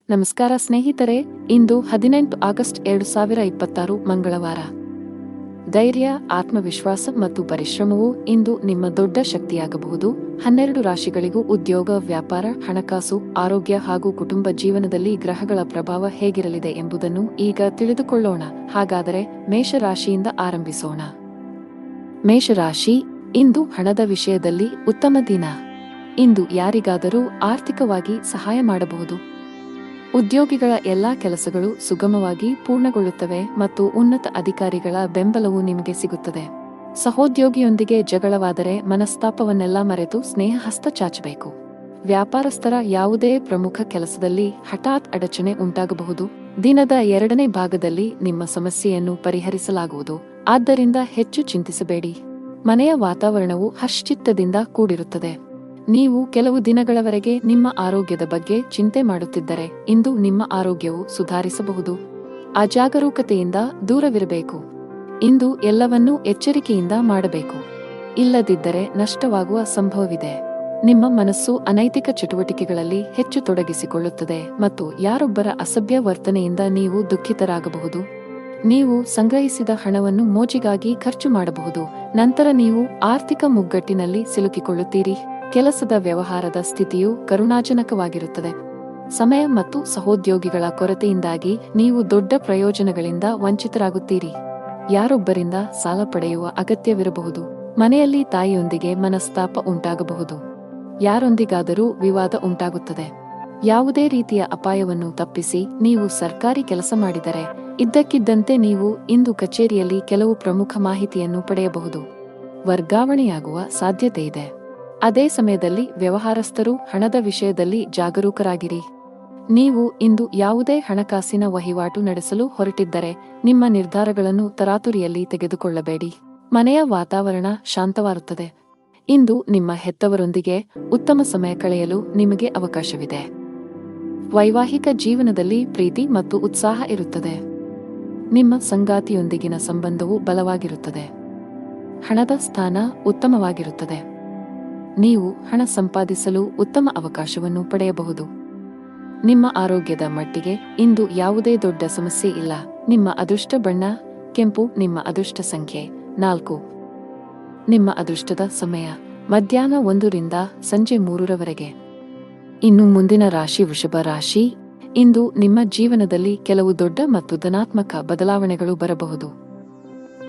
ನಮಸ್ಕಾರ ಸ್ನೇಹಿತರೆ, ಇಂದು 18 ಆಗಸ್ಟ್ 2026 ಮಂಗಳವಾರ. ಧೈರ್ಯ, ಆತ್ಮವಿಶ್ವಾಸ ಮತ್ತು ಪರಿಶ್ರಮವು ಇಂದು ನಿಮ್ಮ ದೊಡ್ಡ ಶಕ್ತಿಯಾಗಬಹುದು. 12 ರಾಶಿಗಳಿಗೂ ಉದ್ಯೋಗ, ವ್ಯಾಪಾರ, ಹಣಕಾಸು, ಆರೋಗ್ಯ ಹಾಗೂ ಕುಟುಂಬ ಜೀವನದಲ್ಲಿ ಗ್ರಹಗಳ ಪ್ರಭಾವ ಹೇಗಿರಲಿದೆ ಎಂಬುದನ್ನು ಈಗ ತಿಳಿದುಕೊಳ್ಳೋಣ. ಹಾಗಾದರೆ ಮೇಷರಾಶಿಯಿಂದ ಆರಂಭಿಸೋಣ. ಮೇಷರಾಶಿ, ಇಂದು ಹಣದ ವಿಷಯದಲ್ಲಿ ಉತ್ತಮ ದಿನ. ಇಂದು ಯಾರಿಗಾದರೂ ಆರ್ಥಿಕವಾಗಿ ಸಹಾಯ ಮಾಡಬಹುದು. ಉದ್ಯೋಗಿಗಳ ಎಲ್ಲಾ ಕೆಲಸಗಳು ಸುಗಮವಾಗಿ ಪೂರ್ಣಗೊಳ್ಳುತ್ತವೆ ಮತ್ತು ಉನ್ನತ ಅಧಿಕಾರಿಗಳ ಬೆಂಬಲವು ನಿಮಗೆ ಸಿಗುತ್ತದೆ. ಸಹೋದ್ಯೋಗಿಯೊಂದಿಗೆ ಜಗಳವಾದರೆ ಮನಸ್ತಾಪವನ್ನೆಲ್ಲ ಮರೆತು ಸ್ನೇಹ ಹಸ್ತ ಚಾಚಬೇಕು. ವ್ಯಾಪಾರಸ್ಥರ ಯಾವುದೇ ಪ್ರಮುಖ ಕೆಲಸದಲ್ಲಿ ಹಠಾತ್ ಅಡಚಣೆ ಉಂಟಾಗಬಹುದು. ದಿನದ 2ನೇ ಭಾಗದಲ್ಲಿ ನಿಮ್ಮ ಸಮಸ್ಯೆಯನ್ನು ಪರಿಹರಿಸಲಾಗುವುದು, ಆದ್ದರಿಂದ ಹೆಚ್ಚು ಚಿಂತಿಸಬೇಡಿ. ಮನೆಯ ವಾತಾವರಣವು ಹರ್ಷಚಿತ್ತದಿಂದ ಕೂಡಿರುತ್ತದೆ. ನೀವು ಕೆಲವು ದಿನಗಳವರೆಗೆ ನಿಮ್ಮ ಆರೋಗ್ಯದ ಬಗ್ಗೆ ಚಿಂತೆ ಮಾಡುತ್ತಿದ್ದರೆ ಇಂದು ನಿಮ್ಮ ಆರೋಗ್ಯವು ಸುಧಾರಿಸಬಹುದು. ಅಜಾಗರೂಕತೆಯಿಂದ ದೂರವಿರಬೇಕು. ಇಂದು ಎಲ್ಲವನ್ನೂ ಎಚ್ಚರಿಕೆಯಿಂದ ಮಾಡಬೇಕು, ಇಲ್ಲದಿದ್ದರೆ ನಷ್ಟವಾಗುವ ಸಂಭವವಿದೆ. ನಿಮ್ಮ ಮನಸ್ಸು ಅನೈತಿಕ ಚಟುವಟಿಕೆಗಳಲ್ಲಿ ಹೆಚ್ಚು ತೊಡಗಿಸಿಕೊಳ್ಳುತ್ತದೆ ಮತ್ತು ಯಾರೊಬ್ಬರ ಅಸಭ್ಯ ವರ್ತನೆಯಿಂದ ನೀವು ದುಃಖಿತರಾಗಬಹುದು. ನೀವು ಸಂಗ್ರಹಿಸಿದ ಹಣವನ್ನು ಮೋಜಿಗಾಗಿ ಖರ್ಚು ಮಾಡಬಹುದು, ನಂತರ ನೀವು ಆರ್ಥಿಕ ಮುಗ್ಗಟ್ಟಿನಲ್ಲಿ ಸಿಲುಕಿಕೊಳ್ಳುತ್ತೀರಿ. ಕೆಲಸದ ವ್ಯವಹಾರದ ಸ್ಥಿತಿಯು ಕರುಣಾಜನಕವಾಗಿರುತ್ತದೆ. ಸಮಯ ಮತ್ತು ಸಹೋದ್ಯೋಗಿಗಳ ಕೊರತೆಯಿಂದಾಗಿ ನೀವು ದೊಡ್ಡ ಪ್ರಯೋಜನಗಳಿಂದ ವಂಚಿತರಾಗುತ್ತೀರಿ. ಯಾರೊಬ್ಬರಿಂದ ಸಾಲ ಪಡೆಯುವ ಅಗತ್ಯವಿರಬಹುದು. ಮನೆಯಲ್ಲಿ ತಾಯಿಯೊಂದಿಗೆ ಮನಸ್ತಾಪ ಉಂಟಾಗಬಹುದು. ಯಾರೊಂದಿಗಾದರೂ ವಿವಾದ ಉಂಟಾಗುತ್ತದೆ. ಯಾವುದೇ ರೀತಿಯ ಅಪಾಯವನ್ನು ತಪ್ಪಿಸಿ ನೀವು ಸರ್ಕಾರಿ ಕೆಲಸ ಮಾಡಿದರೆ ಇದ್ದಕ್ಕಿದ್ದಂತೆ ನೀವು ಇಂದು ಕಚೇರಿಯಲ್ಲಿ ಕೆಲವು ಪ್ರಮುಖ ಮಾಹಿತಿಯನ್ನು ಪಡೆಯಬಹುದು. ವರ್ಗಾವಣೆಯಾಗುವ ಸಾಧ್ಯತೆಯಿದೆ. ಅದೇ ಸಮಯದಲ್ಲಿ ವ್ಯವಹಾರಸ್ಥರು ಹಣದ ವಿಷಯದಲ್ಲಿ ಜಾಗರೂಕರಾಗಿರಿ. ನೀವು ಇಂದು ಯಾವುದೇ ಹಣಕಾಸಿನ ವಹಿವಾಟು ನಡೆಸಲು ಹೊರಟಿದ್ದರೆ ನಿಮ್ಮ ನಿರ್ಧಾರಗಳನ್ನು ತರಾತುರಿಯಲ್ಲಿ ತೆಗೆದುಕೊಳ್ಳಬೇಡಿ. ಮನೆಯ ವಾತಾವರಣ ಶಾಂತವಾಗುತ್ತದೆ. ಇಂದು ನಿಮ್ಮ ಹೆತ್ತವರೊಂದಿಗೆ ಉತ್ತಮ ಸಮಯ ಕಳೆಯಲು ನಿಮಗೆ ಅವಕಾಶವಿದೆ. ವೈವಾಹಿಕ ಜೀವನದಲ್ಲಿ ಪ್ರೀತಿ ಮತ್ತು ಉತ್ಸಾಹ ಇರುತ್ತದೆ. ನಿಮ್ಮ ಸಂಗಾತಿಯೊಂದಿಗಿನ ಸಂಬಂಧವು ಬಲವಾಗಿರುತ್ತದೆ. ಹಣದ ಸ್ಥಾನ ಉತ್ತಮವಾಗಿರುತ್ತದೆ. ನೀವು ಹಣ ಸಂಪಾದಿಸಲು ಉತ್ತಮ ಅವಕಾಶವನ್ನು ಪಡೆಯಬಹುದು. ನಿಮ್ಮ ಆರೋಗ್ಯದ ಮಟ್ಟಿಗೆ ಇಂದು ಯಾವುದೇ ದೊಡ್ಡ ಸಮಸ್ಯೆ ಇಲ್ಲ. ನಿಮ್ಮ ಅದೃಷ್ಟ ಬಣ್ಣ ಕೆಂಪು. ನಿಮ್ಮ ಅದೃಷ್ಟ ಸಂಖ್ಯೆ 4. ನಿಮ್ಮ ಅದೃಷ್ಟದ ಸಮಯ ಮಧ್ಯಾಹ್ನ 1 ರಿಂದ ಸಂಜೆ 3ರವರೆಗೆ. ಇನ್ನು ಮುಂದಿನ ರಾಶಿ ವೃಷಭ ರಾಶಿ. ಇಂದು ನಿಮ್ಮ ಜೀವನದಲ್ಲಿ ಕೆಲವು ದೊಡ್ಡ ಮತ್ತು ಧನಾತ್ಮಕ ಬದಲಾವಣೆಗಳು ಬರಬಹುದು.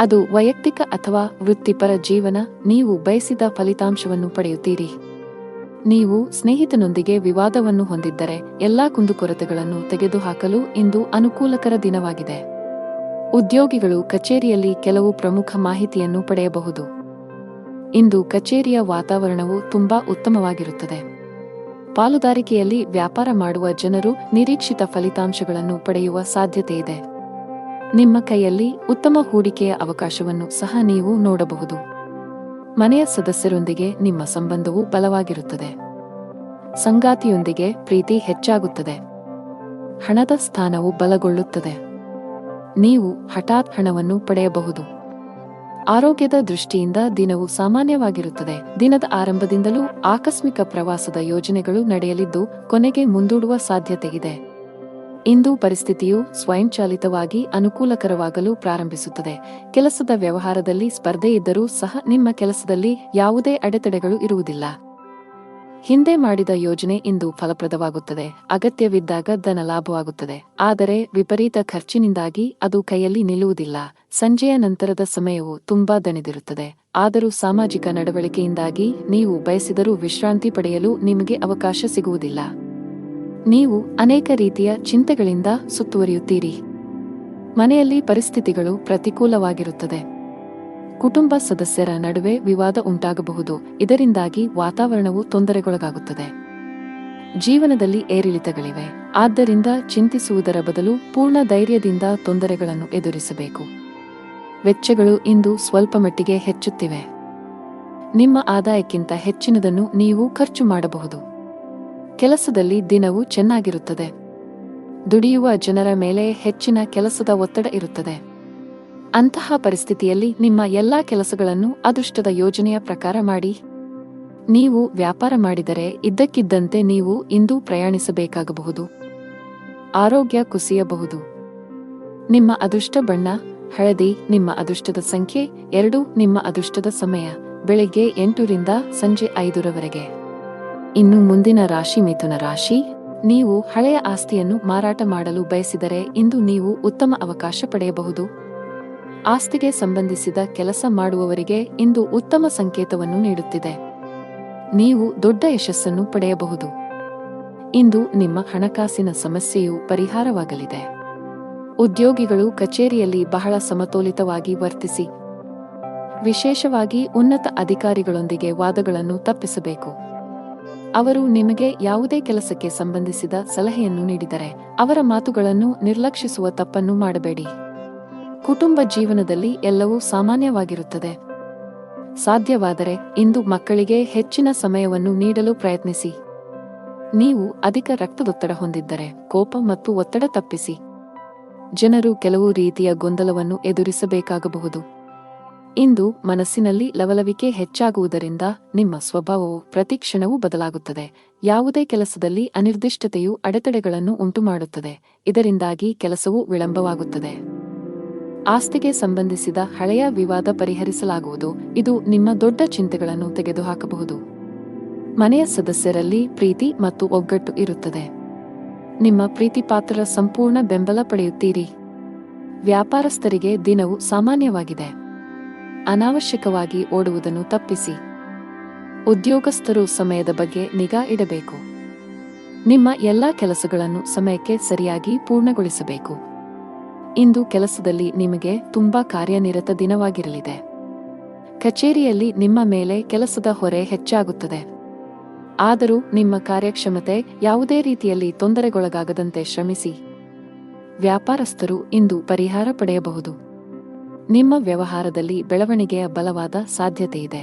ಅದು ವೈಯಕ್ತಿಕ ಅಥವಾ ವೃತ್ತಿಪರ ಜೀವನ. ನೀವು ಬಯಸಿದ ಫಲಿತಾಂಶವನ್ನು ಪಡೆಯುತ್ತೀರಿ. ನೀವು ಸ್ನೇಹಿತನೊಂದಿಗೆ ವಿವಾದವನ್ನು ಹೊಂದಿದ್ದರೆ ಎಲ್ಲಾ ಕುಂದುಕೊರತೆಗಳನ್ನು ತೆಗೆದುಹಾಕಲು ಇಂದು ಅನುಕೂಲಕರ ದಿನವಾಗಿದೆ. ಉದ್ಯೋಗಿಗಳು ಕಚೇರಿಯಲ್ಲಿ ಕೆಲವು ಪ್ರಮುಖ ಮಾಹಿತಿಯನ್ನು ಪಡೆಯಬಹುದು. ಇಂದು ಕಚೇರಿಯ ವಾತಾವರಣವು ತುಂಬಾ ಉತ್ತಮವಾಗಿರುತ್ತದೆ. ಪಾಲುದಾರಿಕೆಯಲ್ಲಿ ವ್ಯಾಪಾರ ಮಾಡುವ ಜನರು ನಿರೀಕ್ಷಿತ ಫಲಿತಾಂಶಗಳನ್ನು ಪಡೆಯುವ ಸಾಧ್ಯತೆಯಿದೆ. ನಿಮ್ಮ ಕೈಯಲ್ಲಿ ಉತ್ತಮ ಹೂಡಿಕೆಯ ಅವಕಾಶವನ್ನು ಸಹ ನೀವು ನೋಡಬಹುದು. ಮನೆಯ ಸದಸ್ಯರೊಂದಿಗೆ ನಿಮ್ಮ ಸಂಬಂಧವು ಬಲವಾಗಿರುತ್ತದೆ. ಸಂಗಾತಿಯೊಂದಿಗೆ ಪ್ರೀತಿ ಹೆಚ್ಚಾಗುತ್ತದೆ. ಹಣದ ಸ್ಥಾನವು ಬಲಗೊಳ್ಳುತ್ತದೆ. ನೀವು ಹಠಾತ್ ಹಣವನ್ನು ಪಡೆಯಬಹುದು. ಆರೋಗ್ಯದ ದೃಷ್ಟಿಯಿಂದ ದಿನವು ಸಾಮಾನ್ಯವಾಗಿರುತ್ತದೆ. ದಿನದ ಆರಂಭದಿಂದಲೂ ಆಕಸ್ಮಿಕ ಪ್ರವಾಸದ ಯೋಜನೆಗಳು ನಡೆಯಲಿದ್ದು ಕೊನೆಗೆ ಮುಂದೂಡುವ ಸಾಧ್ಯತೆಯಿದೆ. ಇಂದು ಪರಿಸ್ಥಿತಿಯು ಸ್ವಯಂಚಾಲಿತವಾಗಿ ಅನುಕೂಲಕರವಾಗಲು ಪ್ರಾರಂಭಿಸುತ್ತದೆ. ಕೆಲಸದ ವ್ಯವಹಾರದಲ್ಲಿ ಸ್ಪರ್ಧೆ ಇದ್ದರೂ ಸಹ ನಿಮ್ಮ ಕೆಲಸದಲ್ಲಿ ಯಾವುದೇ ಅಡೆತಡೆಗಳು ಇರುವುದಿಲ್ಲ. ಹಿಂದೆ ಮಾಡಿದ ಯೋಜನೆ ಇಂದು ಫಲಪ್ರದವಾಗುತ್ತದೆ. ಅಗತ್ಯವಿದ್ದಾಗ ಧನ ಲಾಭವಾಗುತ್ತದೆ, ಆದರೆ ವಿಪರೀತ ಖರ್ಚಿನಿಂದಾಗಿ ಅದು ಕೈಯಲ್ಲಿ ನಿಲ್ಲುವುದಿಲ್ಲ. ಸಂಜೆಯ ನಂತರದ ಸಮಯವು ತುಂಬಾ ದಣಿದಿರುತ್ತದೆ, ಆದರೂ ಸಾಮಾಜಿಕ ನಡವಳಿಕೆಯಿಂದಾಗಿ ನೀವು ಬಯಸಿದರೂ ವಿಶ್ರಾಂತಿ ಪಡೆಯಲು ನಿಮಗೆ ಅವಕಾಶ ಸಿಗುವುದಿಲ್ಲ. ನೀವು ಅನೇಕ ರೀತಿಯ ಚಿಂತೆಗಳಿಂದ ಸುತ್ತುವರಿಯುತ್ತೀರಿ. ಮನೆಯಲ್ಲಿ ಪರಿಸ್ಥಿತಿಗಳು ಪ್ರತಿಕೂಲವಾಗಿರುತ್ತದೆ. ಕುಟುಂಬ ಸದಸ್ಯರ ನಡುವೆ ವಿವಾದ ಉಂಟಾಗಬಹುದು, ಇದರಿಂದಾಗಿ ವಾತಾವರಣವು ತೊಂದರೆಗೊಳಗಾಗುತ್ತದೆ. ಜೀವನದಲ್ಲಿ ಏರಿಳಿತಗಳಿವೆ, ಆದ್ದರಿಂದ ಚಿಂತಿಸುವುದರ ಬದಲು ಪೂರ್ಣ ಧೈರ್ಯದಿಂದ ತೊಂದರೆಗಳನ್ನು ಎದುರಿಸಬೇಕು. ವೆಚ್ಚಗಳು ಇಂದು ಸ್ವಲ್ಪ ಮಟ್ಟಿಗೆ ಹೆಚ್ಚುತ್ತಿವೆ. ನಿಮ್ಮ ಆದಾಯಕ್ಕಿಂತ ಹೆಚ್ಚಿನದನ್ನು ನೀವು ಖರ್ಚು ಮಾಡಬಹುದು. ಕೆಲಸದಲ್ಲಿ ದಿನವು ಚೆನ್ನಾಗಿರುತ್ತದೆ. ದುಡಿಯುವ ಜನರ ಮೇಲೆ ಹೆಚ್ಚಿನ ಕೆಲಸದ ಒತ್ತಡ ಇರುತ್ತದೆ. ಅಂತಹ ಪರಿಸ್ಥಿತಿಯಲ್ಲಿ ನಿಮ್ಮ ಎಲ್ಲಾ ಕೆಲಸಗಳನ್ನು ಅದೃಷ್ಟದ ಯೋಜನೆಯ ಪ್ರಕಾರ ಮಾಡಿ. ನೀವು ವ್ಯಾಪಾರ ಮಾಡಿದರೆ ಇದ್ದಕ್ಕಿದ್ದಂತೆ ನೀವು ಇಂದು ಪ್ರಯಾಣಿಸಬೇಕಾಗಬಹುದು. ಆರೋಗ್ಯ ಕುಸಿಯಬಹುದು. ನಿಮ್ಮ ಅದೃಷ್ಟ ಬಣ್ಣ ಹಳದಿ. ನಿಮ್ಮ ಅದೃಷ್ಟದ ಸಂಖ್ಯೆ 2. ನಿಮ್ಮ ಅದೃಷ್ಟದ ಸಮಯ ಬೆಳಿಗ್ಗೆ 8 ರಿಂದ ಸಂಜೆ 5 ರವರೆಗೆ. ಇನ್ನು ಮುಂದಿನ ರಾಶಿ ಮಿಥುನ ರಾಶಿ. ನೀವು ಹಳೆಯ ಆಸ್ತಿಯನ್ನು ಮಾರಾಟ ಮಾಡಲು ಬಯಸಿದರೆ ಇಂದು ನೀವು ಉತ್ತಮ ಅವಕಾಶ ಪಡೆಯಬಹುದು. ಆಸ್ತಿಗೆ ಸಂಬಂಧಿಸಿದ ಕೆಲಸ ಮಾಡುವವರಿಗೆ ಇಂದು ಉತ್ತಮ ಸಂಕೇತವನ್ನು ನೀಡುತ್ತಿದೆ. ನೀವು ದೊಡ್ಡ ಯಶಸ್ಸನ್ನು ಪಡೆಯಬಹುದು. ಇಂದು ನಿಮ್ಮ ಹಣಕಾಸಿನ ಸಮಸ್ಯೆಯು ಪರಿಹಾರವಾಗಲಿದೆ. ಉದ್ಯೋಗಿಗಳು ಕಚೇರಿಯಲ್ಲಿ ಬಹಳ ಸಮತೋಲಿತವಾಗಿ ವರ್ತಿಸಿ. ವಿಶೇಷವಾಗಿ ಉನ್ನತ ಅಧಿಕಾರಿಗಳೊಂದಿಗೆ ವಾದಗಳನ್ನು ತಪ್ಪಿಸಬೇಕು. ಅವರು ನಿಮಗೆ ಯಾವುದೇ ಕೆಲಸಕ್ಕೆ ಸಂಬಂಧಿಸಿದ ಸಲಹೆಯನ್ನು ನೀಡಿದರೆ ಅವರ ಮಾತುಗಳನ್ನು ನಿರ್ಲಕ್ಷಿಸುವ ತಪ್ಪನ್ನು ಮಾಡಬೇಡಿ. ಕುಟುಂಬ ಜೀವನದಲ್ಲಿ ಎಲ್ಲವೂ ಸಾಮಾನ್ಯವಾಗಿರುತ್ತದೆ. ಸಾಧ್ಯವಾದರೆ ಇಂದು ಮಕ್ಕಳಿಗೆ ಹೆಚ್ಚಿನ ಸಮಯವನ್ನು ನೀಡಲು ಪ್ರಯತ್ನಿಸಿ. ನೀವು ಅಧಿಕ ರಕ್ತದೊತ್ತಡ ಹೊಂದಿದ್ದರೆ ಕೋಪ ಮತ್ತು ಒತ್ತಡ ತಪ್ಪಿಸಿ. ಜನರು ಕೆಲವು ರೀತಿಯ ಗೊಂದಲವನ್ನು ಎದುರಿಸಬೇಕಾಗಬಹುದು. ಇಂದು ಮನಸ್ಸಿನಲ್ಲಿ ಲವಲವಿಕೆ ಹೆಚ್ಚಾಗುವುದರಿಂದ ನಿಮ್ಮ ಸ್ವಭಾವವು ಪ್ರತಿಕ್ಷಣವೂ ಬದಲಾಗುತ್ತದೆ. ಯಾವುದೇ ಕೆಲಸದಲ್ಲಿ ಅನಿರ್ದಿಷ್ಟತೆಯು ಅಡೆತಡೆಗಳನ್ನು ಉಂಟುಮಾಡುತ್ತದೆ. ಇದರಿಂದಾಗಿ ಕೆಲಸವು ವಿಳಂಬವಾಗುತ್ತದೆ. ಆಸ್ತಿಗೆ ಸಂಬಂಧಿಸಿದ ಹಳೆಯ ವಿವಾದ ಪರಿಹರಿಸಲಾಗುವುದು. ಇದು ನಿಮ್ಮ ದೊಡ್ಡ ಚಿಂತೆಗಳನ್ನು ತೆಗೆದುಹಾಕಬಹುದು. ಮನೆಯ ಸದಸ್ಯರಲ್ಲಿ ಪ್ರೀತಿ ಮತ್ತು ಒಗ್ಗಟ್ಟು ಇರುತ್ತದೆ. ನಿಮ್ಮ ಪ್ರೀತಿಪಾತ್ರರ ಸಂಪೂರ್ಣ ಬೆಂಬಲ ಪಡೆಯುತ್ತೀರಿ. ವ್ಯಾಪಾರಸ್ಥರಿಗೆ ದಿನವು ಸಾಮಾನ್ಯವಾಗಿದೆ. ಅನಾವಶ್ಯಕವಾಗಿ ಓಡುವುದನ್ನು ತಪ್ಪಿಸಿ. ಉದ್ಯೋಗಸ್ಥರು ಸಮಯದ ಬಗ್ಗೆ ನಿಗಾ ಇಡಬೇಕು. ನಿಮ್ಮ ಎಲ್ಲಾ ಕೆಲಸಗಳನ್ನು ಸಮಯಕ್ಕೆ ಸರಿಯಾಗಿ ಪೂರ್ಣಗೊಳಿಸಬೇಕು. ಇಂದು ಕೆಲಸದಲ್ಲಿ ನಿಮಗೆ ತುಂಬಾ ಕಾರ್ಯನಿರತ ದಿನವಾಗಿರಲಿದೆ. ಕಚೇರಿಯಲ್ಲಿ ನಿಮ್ಮ ಮೇಲೆ ಕೆಲಸದ ಹೊರೆ ಹೆಚ್ಚಾಗುತ್ತದೆ. ಆದರೂ ನಿಮ್ಮ ಕಾರ್ಯಕ್ಷಮತೆ ಯಾವುದೇ ರೀತಿಯಲ್ಲಿ ತೊಂದರೆಗೊಳಗಾಗದಂತೆ ಶ್ರಮಿಸಿ. ವ್ಯಾಪಾರಸ್ಥರು ಇಂದು ಪರಿಹಾರ ಪಡೆಯಬಹುದು. ನಿಮ್ಮ ವ್ಯವಹಾರದಲ್ಲಿ ಬೆಳವಣಿಗೆಯ ಬಲವಾದ ಸಾಧ್ಯತೆಯಿದೆ.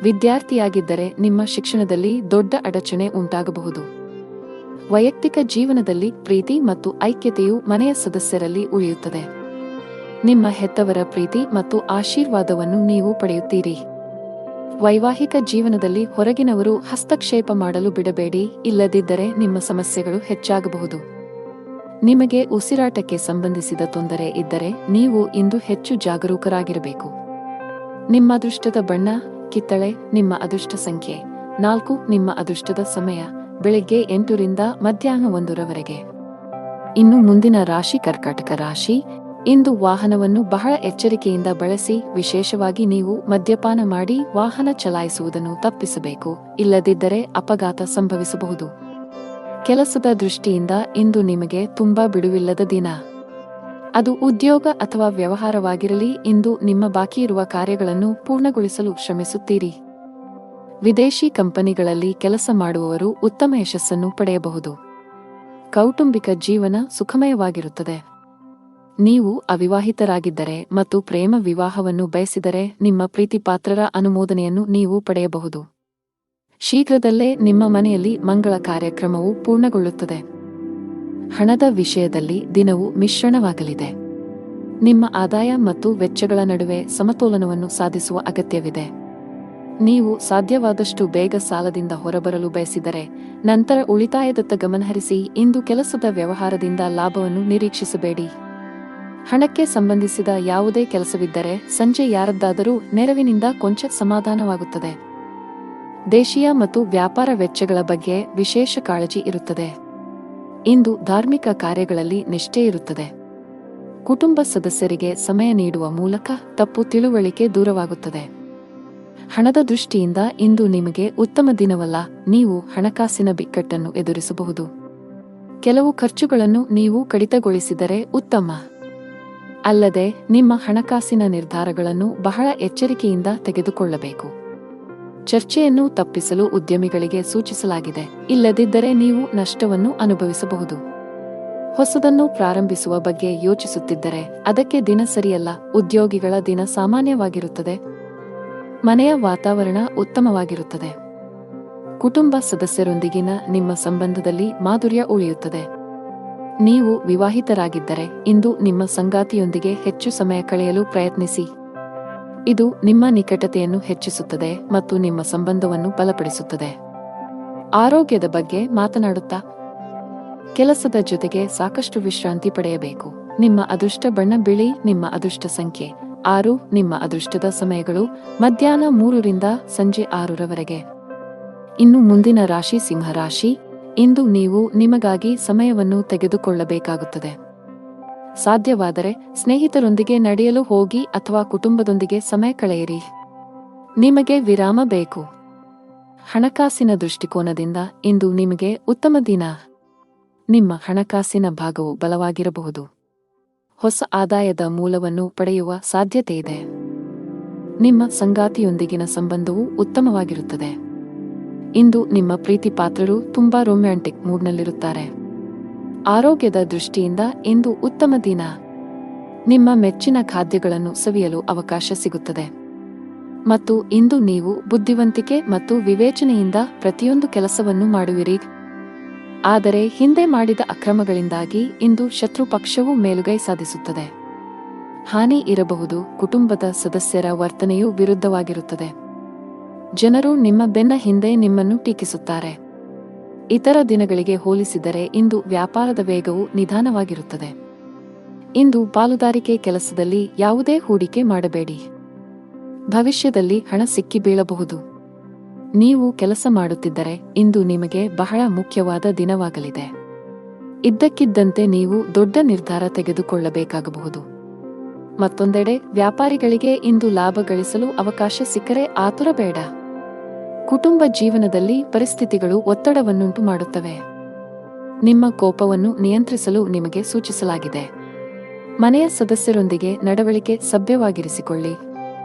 ವಿದ್ಯಾರ್ಥಿಯಾಗಿದ್ದರೆ ನಿಮ್ಮ ಶಿಕ್ಷಣದಲ್ಲಿ ದೊಡ್ಡ ಅಡಚಣೆ ಉಂಟಾಗಬಹುದು. ವೈಯಕ್ತಿಕ ಜೀವನದಲ್ಲಿ ಪ್ರೀತಿ ಮತ್ತು ಐಕ್ಯತೆಯು ಮನೆಯ ಸದಸ್ಯರಲ್ಲಿ ಉಳಿಯುತ್ತದೆ. ನಿಮ್ಮ ಹೆತ್ತವರ ಪ್ರೀತಿ ಮತ್ತು ಆಶೀರ್ವಾದವನ್ನು ನೀವು ಪಡೆಯುತ್ತೀರಿ. ವೈವಾಹಿಕ ಜೀವನದಲ್ಲಿ ಹೊರಗಿನವರು ಹಸ್ತಕ್ಷೇಪ ಮಾಡಲು ಬಿಡಬೇಡಿ. ಇಲ್ಲದಿದ್ದರೆ ನಿಮ್ಮ ಸಮಸ್ಯೆಗಳು ಹೆಚ್ಚಾಗಬಹುದು. ನಿಮಗೆ ಉಸಿರಾಟಕ್ಕೆ ಸಂಬಂಧಿಸಿದ ತೊಂದರೆ ಇದ್ದರೆ ನೀವು ಇಂದು ಹೆಚ್ಚು ಜಾಗರೂಕರಾಗಿರಬೇಕು. ನಿಮ್ಮ ಅದೃಷ್ಟದ ಬಣ್ಣ ಕಿತ್ತಳೆ. ನಿಮ್ಮ ಅದೃಷ್ಟ ಸಂಖ್ಯೆ 4. ನಿಮ್ಮ ಅದೃಷ್ಟದ ಸಮಯ ಬೆಳಿಗ್ಗೆ 8 ರಿಂದ ಮಧ್ಯಾಹ್ನ 1 ರವರೆಗೆ. ಇನ್ನು ಮುಂದಿನ ರಾಶಿ ಕರ್ಕಾಟಕ ರಾಶಿ. ಇಂದು ವಾಹನವನ್ನು ಬಹಳ ಎಚ್ಚರಿಕೆಯಿಂದ ಬಳಸಿ. ವಿಶೇಷವಾಗಿ ನೀವು ಮದ್ಯಪಾನ ಮಾಡಿ ವಾಹನ ಚಲಾಯಿಸುವುದನ್ನು ತಪ್ಪಿಸಬೇಕು. ಇಲ್ಲದಿದ್ದರೆ ಅಪಘಾತ ಸಂಭವಿಸಬಹುದು. ಕೆಲಸದ ದೃಷ್ಟಿಯಿಂದ ಇಂದು ನಿಮಗೆ ತುಂಬಾ ಬಿಡುವಿಲ್ಲದ ದಿನ. ಅದು ಉದ್ಯೋಗ ಅಥವಾ ವ್ಯವಹಾರವಾಗಿರಲಿ, ಇಂದು ನಿಮ್ಮ ಬಾಕಿಯಿರುವ ಕಾರ್ಯಗಳನ್ನು ಪೂರ್ಣಗೊಳಿಸಲು ಶ್ರಮಿಸುತ್ತೀರಿ. ವಿದೇಶಿ ಕಂಪನಿಗಳಲ್ಲಿ ಕೆಲಸ ಮಾಡುವವರು ಉತ್ತಮ ಯಶಸ್ಸನ್ನು ಪಡೆಯಬಹುದು. ಕೌಟುಂಬಿಕ ಜೀವನ ಸುಖಮಯವಾಗಿರುತ್ತದೆ. ನೀವು ಅವಿವಾಹಿತರಾಗಿದ್ದರೆ ಮತ್ತು ಪ್ರೇಮ ವಿವಾಹವನ್ನು ಬಯಸಿದರೆ ನಿಮ್ಮ ಪ್ರೀತಿಪಾತ್ರರ ಅನುಮೋದನೆಯನ್ನು ನೀವು ಪಡೆಯಬಹುದು. ಶೀಘ್ರದಲ್ಲೇ ನಿಮ್ಮ ಮನೆಯಲ್ಲಿ ಮಂಗಳ ಕಾರ್ಯಕ್ರಮವು ಪೂರ್ಣಗೊಳ್ಳುತ್ತದೆ. ಹಣದ ವಿಷಯದಲ್ಲಿ ದಿನವು ಮಿಶ್ರಣವಾಗಲಿದೆ. ನಿಮ್ಮ ಆದಾಯ ಮತ್ತು ವೆಚ್ಚಗಳ ನಡುವೆ ಸಮತೋಲನವನ್ನು ಸಾಧಿಸುವ ಅಗತ್ಯವಿದೆ. ನೀವು ಸಾಧ್ಯವಾದಷ್ಟು ಬೇಗ ಸಾಲದಿಂದ ಹೊರಬರಲು ಬಯಸಿದರೆ ನಂತರ ಉಳಿತಾಯದತ್ತ ಗಮನಹರಿಸಿ. ಇಂದು ಕೆಲಸದ ವ್ಯವಹಾರದಿಂದ ಲಾಭವನ್ನು ನಿರೀಕ್ಷಿಸಬೇಡಿ. ಹಣಕ್ಕೆ ಸಂಬಂಧಿಸಿದ ಯಾವುದೇ ಕೆಲಸವಿದ್ದರೆ ಸಂಜೆ ಯಾರದ್ದಾದರೂ ನೆರವಿನಿಂದ ಕೊಂಚ ಸಮಾಧಾನವಾಗುತ್ತದೆ. ದೇಶೀಯ ಮತ್ತು ವ್ಯಾಪಾರ ವೆಚ್ಚಗಳ ಬಗ್ಗೆ ವಿಶೇಷ ಕಾಳಜಿ ಇರುತ್ತದೆ. ಇಂದು ಧಾರ್ಮಿಕ ಕಾರ್ಯಗಳಲ್ಲಿ ನಿಷ್ಠೆ ಇರುತ್ತದೆ. ಕುಟುಂಬ ಸದಸ್ಯರಿಗೆ ಸಮಯ ನೀಡುವ ಮೂಲಕ ತಪ್ಪು ತಿಳುವಳಿಕೆ ದೂರವಾಗುತ್ತದೆ. ಹಣದ ದೃಷ್ಟಿಯಿಂದ ಇಂದು ನಿಮಗೆ ಉತ್ತಮ ದಿನವಲ್ಲ. ನೀವು ಹಣಕಾಸಿನ ಬಿಕ್ಕಟ್ಟನ್ನು ಎದುರಿಸಬಹುದು. ಕೆಲವು ಖರ್ಚುಗಳನ್ನು ನೀವು ಕಡಿತಗೊಳಿಸಿದರೆ ಉತ್ತಮ. ಅಲ್ಲದೆ ನಿಮ್ಮ ಹಣಕಾಸಿನ ನಿರ್ಧಾರಗಳನ್ನು ಬಹಳ ಎಚ್ಚರಿಕೆಯಿಂದ ತೆಗೆದುಕೊಳ್ಳಬೇಕು. ಚರ್ಚೆಯನ್ನು ತಪ್ಪಿಸಲು ಉದ್ಯಮಿಗಳಿಗೆ ಸೂಚಿಸಲಾಗಿದೆ. ಇಲ್ಲದಿದ್ದರೆ ನೀವು ನಷ್ಟವನ್ನು ಅನುಭವಿಸಬಹುದು. ಹೊಸದನ್ನು ಪ್ರಾರಂಭಿಸುವ ಬಗ್ಗೆ ಯೋಚಿಸುತ್ತಿದ್ದರೆ ಅದಕ್ಕೆ ದಿನ ಸರಿಯಲ್ಲ. ಉದ್ಯೋಗಿಗಳ ದಿನ ಸಾಮಾನ್ಯವಾಗಿರುತ್ತದೆ. ಮನೆಯ ವಾತಾವರಣ ಉತ್ತಮವಾಗಿರುತ್ತದೆ. ಕುಟುಂಬ ಸದಸ್ಯರೊಂದಿಗಿನ ನಿಮ್ಮ ಸಂಬಂಧದಲ್ಲಿ ಮಾಧುರ್ಯ ಉಳಿಯುತ್ತದೆ. ನೀವು ವಿವಾಹಿತರಾಗಿದ್ದರೆ ಇಂದು ನಿಮ್ಮ ಸಂಗಾತಿಯೊಂದಿಗೆ ಹೆಚ್ಚು ಸಮಯ ಕಳೆಯಲು ಪ್ರಯತ್ನಿಸಿ. ಇದು ನಿಮ್ಮ ನಿಕಟತೆಯನ್ನು ಹೆಚ್ಚಿಸುತ್ತದೆ ಮತ್ತು ನಿಮ್ಮ ಸಂಬಂಧವನ್ನು ಬಲಪಡಿಸುತ್ತದೆ. ಆರೋಗ್ಯದ ಬಗ್ಗೆ ಮಾತನಾಡುತ್ತಾ ಕೆಲಸದ ಜೊತೆಗೆ ಸಾಕಷ್ಟು ವಿಶ್ರಾಂತಿ ಪಡೆಯಬೇಕು. ನಿಮ್ಮ ಅದೃಷ್ಟ ಬಣ್ಣ ಬಿಳಿ. ನಿಮ್ಮ ಅದೃಷ್ಟ ಸಂಖ್ಯೆ 6. ನಿಮ್ಮ ಅದೃಷ್ಟದ ಸಮಯಗಳು ಮಧ್ಯಾಹ್ನ 3ರಿಂದ ಸಂಜೆ 6ರವರೆಗೆ. ಇನ್ನು ಮುಂದಿನ ರಾಶಿ ಸಿಂಹ ರಾಶಿ. ಇಂದು ನೀವು ನಿಮಗಾಗಿ ಸಮಯವನ್ನು ತೆಗೆದುಕೊಳ್ಳಬೇಕಾಗುತ್ತದೆ. ಸಾಧ್ಯವಾದರೆ ಸ್ನೇಹಿತರೊಂದಿಗೆ ನಡೆಯಲು ಹೋಗಿ ಅಥವಾ ಕುಟುಂಬದೊಂದಿಗೆ ಸಮಯ ಕಳೆಯಿರಿ. ನಿಮಗೆ ವಿರಾಮ ಬೇಕು. ಹಣಕಾಸಿನ ದೃಷ್ಟಿಕೋನದಿಂದ ಇಂದು ನಿಮಗೆ ಉತ್ತಮ ದಿನ. ನಿಮ್ಮ ಹಣಕಾಸಿನ ಭಾಗವು ಬಲವಾಗಿರಬಹುದು. ಹೊಸ ಆದಾಯದ ಮೂಲವನ್ನು ಪಡೆಯುವ ಸಾಧ್ಯತೆಯಿದೆ. ನಿಮ್ಮ ಸಂಗಾತಿಯೊಂದಿಗಿನ ಸಂಬಂಧವು ಉತ್ತಮವಾಗಿರುತ್ತದೆ. ಇಂದು ನಿಮ್ಮ ಪ್ರೀತಿ ಪಾತ್ರರು ತುಂಬಾ ರೊಮ್ಯಾಂಟಿಕ್ ಮೂಡ್ನಲ್ಲಿರುತ್ತಾರೆ. ಆರೋಗ್ಯದ ದೃಷ್ಟಿಯಿಂದ ಇಂದು ಉತ್ತಮ ದಿನ. ನಿಮ್ಮ ಮೆಚ್ಚಿನ ಖಾದ್ಯಗಳನ್ನು ಸವಿಯಲು ಅವಕಾಶ ಸಿಗುತ್ತದೆ. ಮತ್ತು ಇಂದು ನೀವು ಬುದ್ಧಿವಂತಿಕೆ ಮತ್ತು ವಿವೇಚನೆಯಿಂದ ಪ್ರತಿಯೊಂದು ಕೆಲಸವನ್ನು ಮಾಡುವಿರಿ. ಆದರೆ ಹಿಂದೆ ಮಾಡಿದ ಅಕ್ರಮಗಳಿಂದಾಗಿ ಇಂದು ಶತ್ರು ಪಕ್ಷವು ಮೇಲುಗೈ ಸಾಧಿಸುತ್ತದೆ. ಹಾನಿ ಇರಬಹುದು. ಕುಟುಂಬದ ಸದಸ್ಯರ ವರ್ತನೆಯು ವಿರುದ್ಧವಾಗಿರುತ್ತದೆ. ಜನರು ನಿಮ್ಮ ಬೆನ್ನ ಹಿಂದೆ ನಿಮ್ಮನ್ನು ಟೀಕಿಸುತ್ತಾರೆ. ಇತರ ದಿನಗಳಿಗೆ ಹೋಲಿಸಿದರೆ ಇಂದು ವ್ಯಾಪಾರದ ವೇಗವು ನಿಧಾನವಾಗಿರುತ್ತದೆ. ಇಂದು ಪಾಲುದಾರಿಕೆ ಕೆಲಸದಲ್ಲಿ ಯಾವುದೇ ಹೂಡಿಕೆ ಮಾಡಬೇಡಿ. ಭವಿಷ್ಯದಲ್ಲಿ ಹಣ ಸಿಕ್ಕಿ ಬೀಳಬಹುದು. ನೀವು ಕೆಲಸ ಮಾಡುತ್ತಿದ್ದರೆ ಇಂದು ನಿಮಗೆ ಬಹಳ ಮುಖ್ಯವಾದ ದಿನವಾಗಲಿದೆ. ಇದ್ದಕ್ಕಿದ್ದಂತೆ ನೀವು ದೊಡ್ಡ ನಿರ್ಧಾರ ತೆಗೆದುಕೊಳ್ಳಬೇಕಾಗಬಹುದು. ಮತ್ತೊಂದೆಡೆ ವ್ಯಾಪಾರಿಗಳಿಗೆ ಇಂದು ಲಾಭ ಗಳಿಸಲು ಅವಕಾಶ ಸಿಕ್ಕರೆ ಆತುರ ಬೇಡ. ಕುಟುಂಬ ಜೀವನದಲ್ಲಿ ಪರಿಸ್ಥಿತಿಗಳು ಒತ್ತಡವನ್ನುಂಟು ಮಾಡುತ್ತವೆ. ನಿಮ್ಮ ಕೋಪವನ್ನು ನಿಯಂತ್ರಿಸಲು ನಿಮಗೆ ಸೂಚಿಸಲಾಗಿದೆ. ಮನೆಯ ಸದಸ್ಯರೊಂದಿಗೆ ನಡವಳಿಕೆ ಸಭ್ಯವಾಗಿರಿಸಿಕೊಳ್ಳಿ.